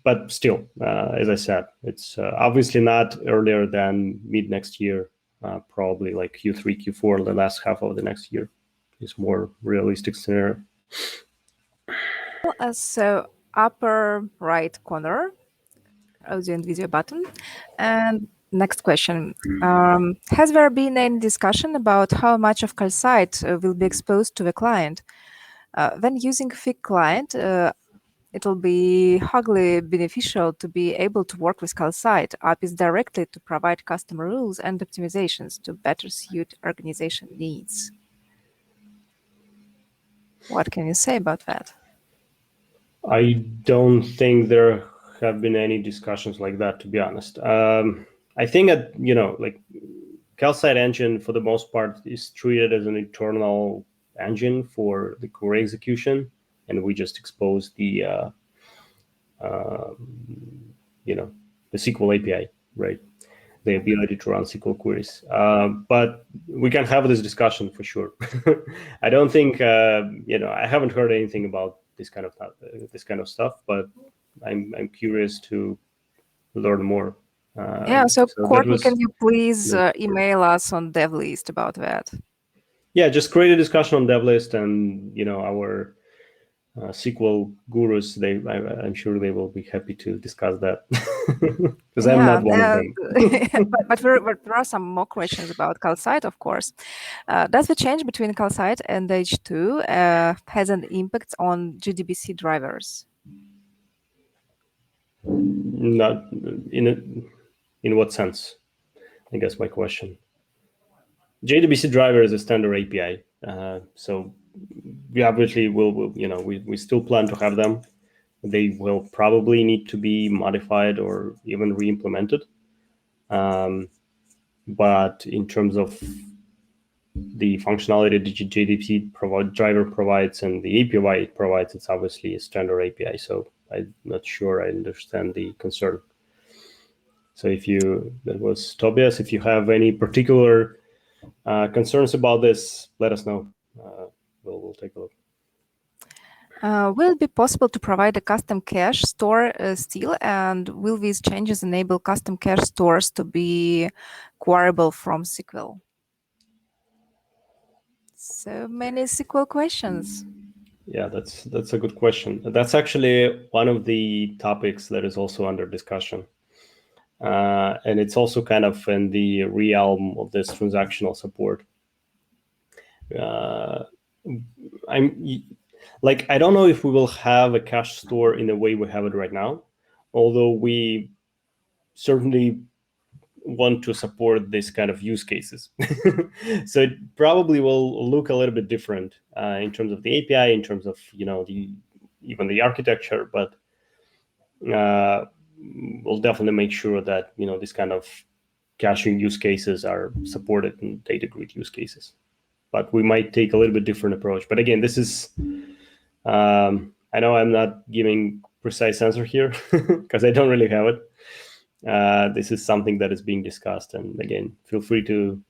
but still, as I said, it's obviously not earlier than mid next year. Probably like Q3, Q4, the last half of the next year is more realistic scenario. So upper right corner, audio and video button. And next question. Has there been any discussion about how much of Calcite will be exposed to the client? When using Fig client, it will be hugely beneficial to be able to work with Calcite APIs directly to provide custom rules and optimizations to better suit organization needs. What can you say about that? I don't think there have been any discussions like that, to be honest. I think that, like Calcite engine, for the most part, is treated as an internal engine for the query execution, and we just expose the the SQL API, right? The ability to run SQL queries. But we can have this discussion for sure. I don't think, I haven't heard anything about this kind of stuff, but I'm curious to learn more. So Courtney, was, can you please email us on DevList about that? Yeah, just create a discussion on DevList, and our SQL gurus. I'm sure they will be happy to discuss that, because I'm not one of them. but there are some more questions about Calcite, of course. Does the change between Calcite and H2 has an impact on JDBC drivers? Not in what sense? I guess my question. JDBC driver is a standard API, so we obviously we still plan to have them. They will probably need to be modified or even re-implemented. But in terms of the functionality the JDBC driver provides and the API it provides, it's obviously a standard API. So I'm not sure I understand the concern. So that was Tobias, if you have any particular concerns about this, let us know. We'll take a look. Will it be possible to provide a custom cache store still? And will these changes enable custom cache stores to be queryable from SQL? So many SQL questions. Yeah, that's a good question. That's actually one of the topics that is also under discussion. And it's also kind of in the realm of this transactional support. I don't know if we will have a cache store in the way we have it right now, although we certainly want to support this kind of use cases. So it probably will look a little bit different in terms of the API, in terms of even the architecture, but we'll definitely make sure that this kind of caching use cases are supported in data grid use cases. But we might take a little bit different approach. But again, this is I know I'm not giving precise answer here because I don't really have it. This is something that is being discussed, and again, feel free to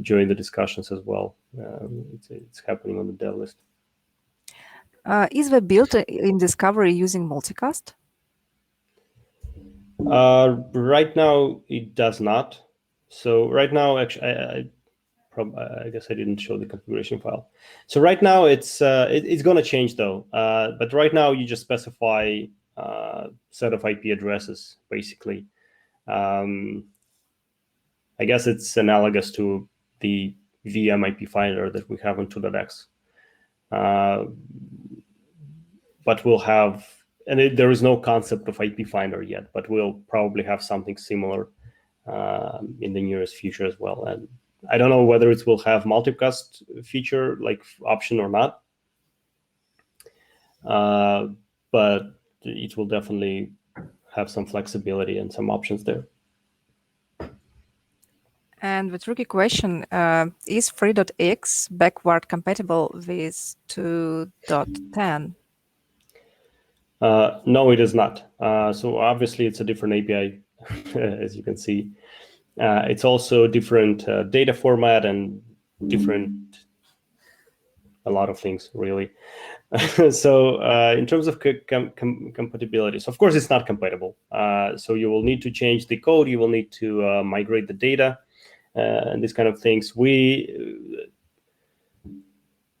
join the discussions as well. It's happening on the dev list. Is the build in Discovery using multicast? Right now, it does not. So right now, actually, I guess I didn't show the configuration file. So right now, it's going to change though. But right now, you just specify set of IP addresses, basically. I guess it's analogous to the VM IP finder that we have on 2.x. But we'll have, and there is no concept of IP finder yet, but we'll probably have something similar in the nearest future as well. And I don't know whether it will have multicast feature like option or not, but it will definitely have some flexibility and some options there. And the tricky question, is 3.x backward compatible with 2.10? No, it is not. So obviously it's a different API, as you can see. It's also different data format and different a lot of things, really. So in terms of compatibility, so of course it's not compatible. So you will need to change the code. You will need to migrate the data and these kind of things. We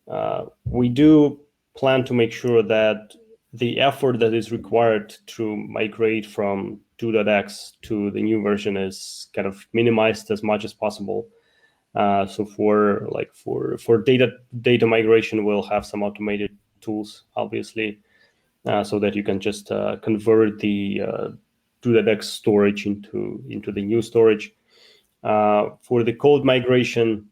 do plan to make sure that the effort that is required to migrate from 2.x to the new version is kind of minimized as much as possible. So for data migration, we'll have some automated tools, obviously. so that you can just convert the to.x storage into the new storage. For the code migration,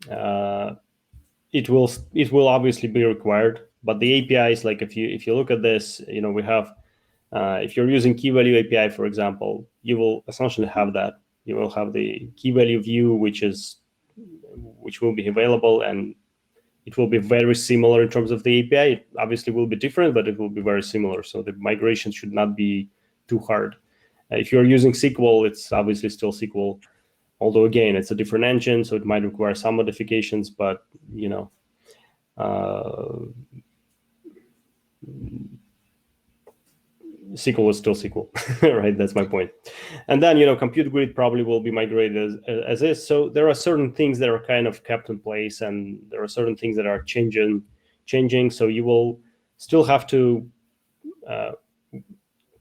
it will obviously be required, but the APIs, like if you look at this, we have, if you're using key value API, for example, you will essentially have that. You will have the key value view, which will be available, and it will be very similar in terms of the API. It obviously will be different, but it will be very similar. So the migration should not be too hard. If you're using SQL, it's obviously still SQL. Although again, it's a different engine, so it might require some modifications, but SQL is still SQL, right? That's my point. And then, compute grid probably will be migrated as is. So there are certain things that are kind of kept in place, and there are certain things that are changing. So you will still have to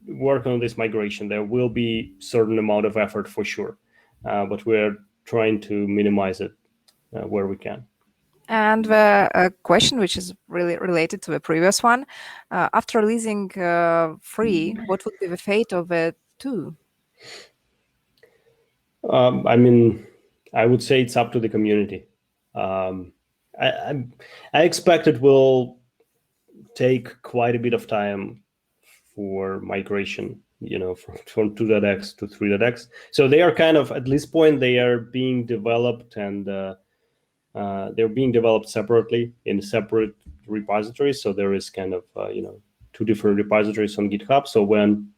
work on this migration. There will be certain amount of effort for sure, but we're trying to minimize it where we can. And a question which is really related to the previous one, after releasing free, what would be the fate of it too? I would say it's up to the community. I expect it will take quite a bit of time for migration, from 2.x to 3.x. So they are kind of, at this point, they are being developed, and they're being developed separately in separate repositories. So there is kind of, two different repositories on GitHub. So when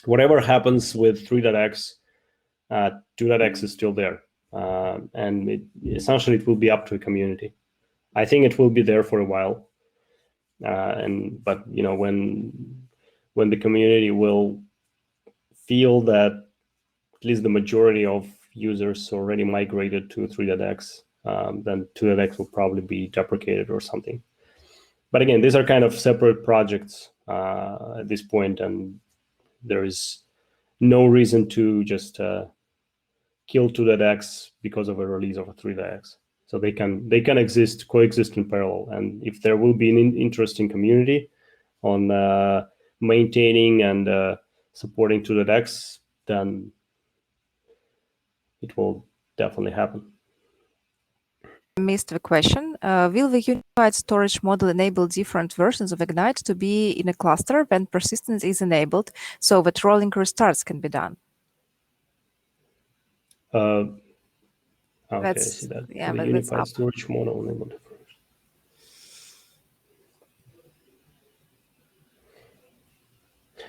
whatever happens with 3.x, 2.x is still there. And essentially it will be up to a community. I think it will be there for a while. But when the community will feel that at least the majority of users already migrated to 3.x, then 2.x will probably be deprecated or something. But again, these are kind of separate projects at this point, and there is no reason to just kill 2.x because of a release of a 3.x. So they can coexist in parallel. And if there will be an interesting community on maintaining and supporting 2.x, then it will definitely happen. I missed the question. Will the unified storage model enable different versions of Ignite to be in a cluster when persistence is enabled, so that rolling restarts can be done? Okay, I see that. Yeah, the unified storage model enabled.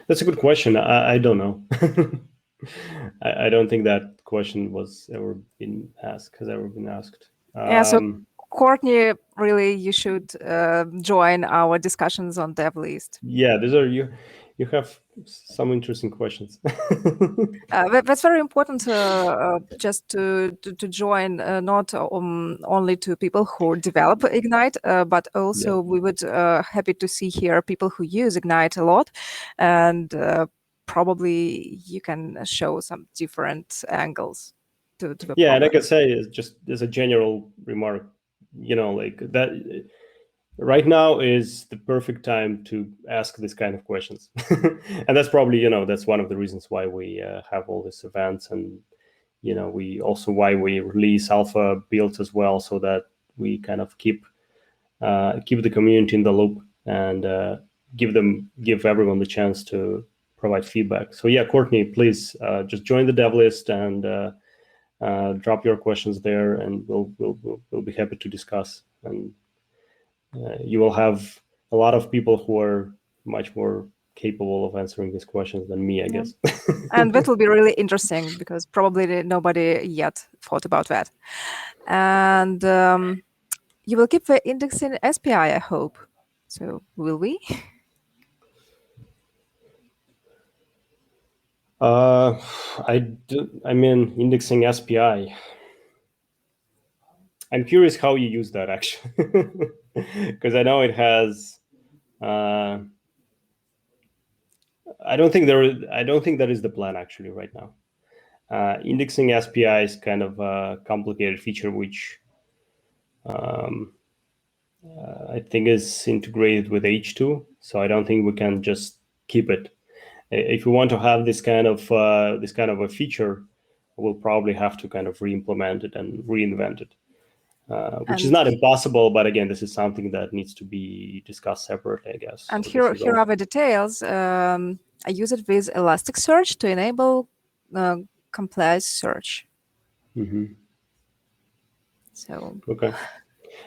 That's a good question. I don't know. I don't think that question has ever been asked. Yeah, so Courtney, really, you should join our discussions on dev list. Yeah, these are you have some interesting questions. That's very important just to join, not only to people who develop Ignite, but also we would happy to see here people who use Ignite a lot, and probably you can show some different angles to the yeah, problem. and like I say, just as a general remark, like that. Right now is the perfect time to ask this kind of questions. And that's probably, that's one of the reasons why we have all these events, and, why we release alpha builds as well, so that we kind of keep the community in the loop and give everyone the chance to provide feedback. So yeah, Courtney, please just join the dev list and drop your questions there, and we'll be happy to discuss. And you will have a lot of people who are much more capable of answering these questions than me, I guess. And that will be really interesting, because probably nobody yet thought about that. And you will keep the indexing SPI, I hope. So will we? Indexing SPI. I'm curious how you use that, actually, because I know it has. I don't think that is the plan actually right now. Indexing SPI is kind of a complicated feature, which I think is integrated with H2, so I don't think we can just keep it. If we want to have this kind of a feature, we'll probably have to kind of re-implement it and reinvent it, which is not impossible. But again, this is something that needs to be discussed separately, I guess. And So here are the details. I use it with Elasticsearch to enable complex search. Mm-hmm. So okay.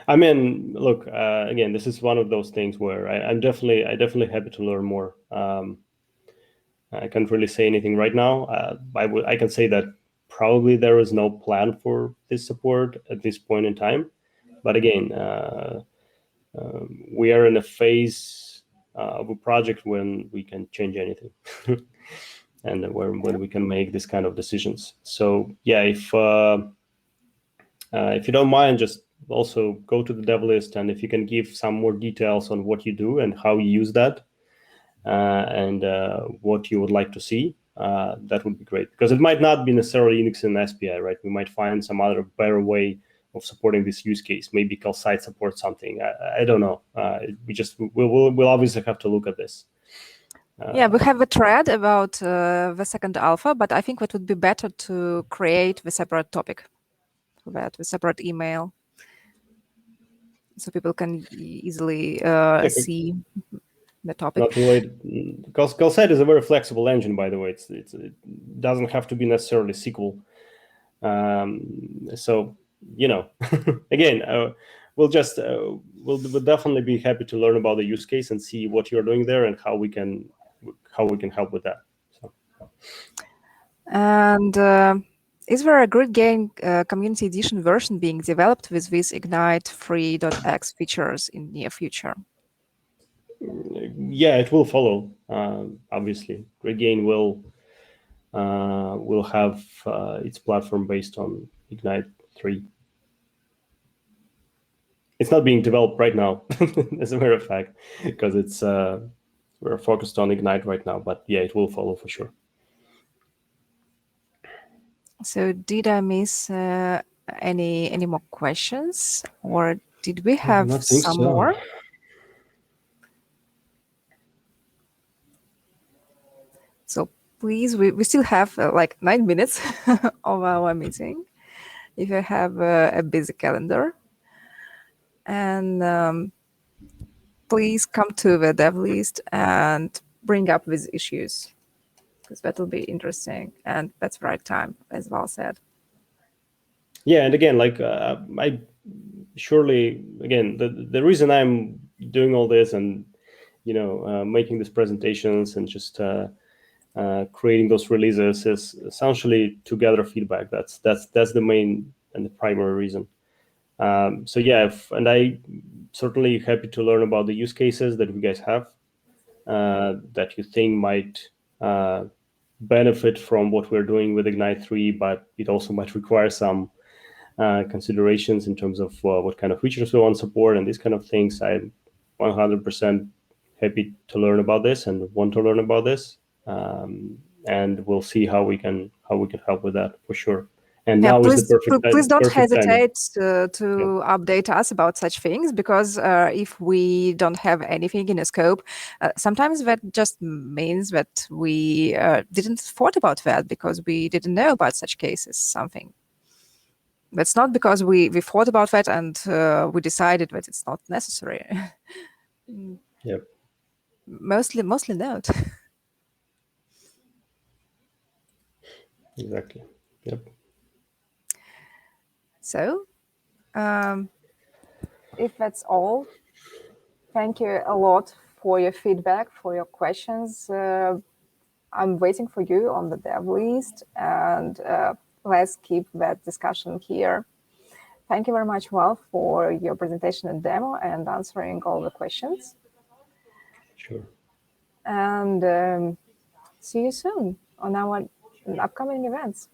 I mean, look, again, this is one of those things where I'm definitely happy to learn more. I can't really say anything right now. I can say that probably there is no plan for this support at this point in time. But again, we are in a phase of a project when we can change anything, and when we can make this kind of decisions. So yeah, if you don't mind, just also go to the dev list, and if you can give some more details on what you do and how you use that, and what you would like to see, that would be great. Because it might not be necessarily Unix and SPI, right? We might find some other better way of supporting this use case. Maybe Calcite supports something. I don't know. We'll obviously have to look at this. Yeah, we have a thread about the second alpha, but I think it would be better to create the separate topic for that, the separate email, so people can easily see the topic. Not related, because Calcite is a very flexible engine, by the way. It doesn't have to be necessarily SQL. So again, we'll definitely be happy to learn about the use case and see what you're doing there and how we can help with that. So. And is there a Grid Game Community Edition version being developed with these Ignite 3.x features in near future? Yeah, it will follow. Obviously, Grid Game will have its platform based on Ignite 3. It's not being developed right now, as a matter of fact, because we're focused on Ignite right now. But yeah, it will follow for sure. So did I miss any more questions, or did we have some more? So please, we still have like 9 minutes of our meeting. If you have a busy calendar, and please come to the dev list and bring up these issues, because that will be interesting, and that's the right time, as Val said. Yeah, and again, like I surely, again, the reason I'm doing all this and making these presentations and just creating those releases is essentially to gather feedback. That's the main and the primary reason. So yeah, and I certainly happy to learn about the use cases that you guys have that you think might benefit from what we're doing with Ignite 3, but it also might require some considerations in terms of what kind of features we want to support and these kind of things. I'm 100% happy to learn about this and want to learn about this, and we'll see how we can help with that for sure. And yeah, now please, is the perfect time. Please don't hesitate timing. to update us about such things, because if we don't have anything in a scope, sometimes that just means that we didn't thought about that because we didn't know about such cases. Something. That's not because we thought about that and we decided that it's not necessary. Yep. Mostly not. Exactly. Yep. So, if that's all, thank you a lot for your feedback, for your questions. I'm waiting for you on the dev list, and let's keep that discussion here. Thank you very much, Val, for your presentation and demo and answering all the questions. Sure. And see you soon on our upcoming events.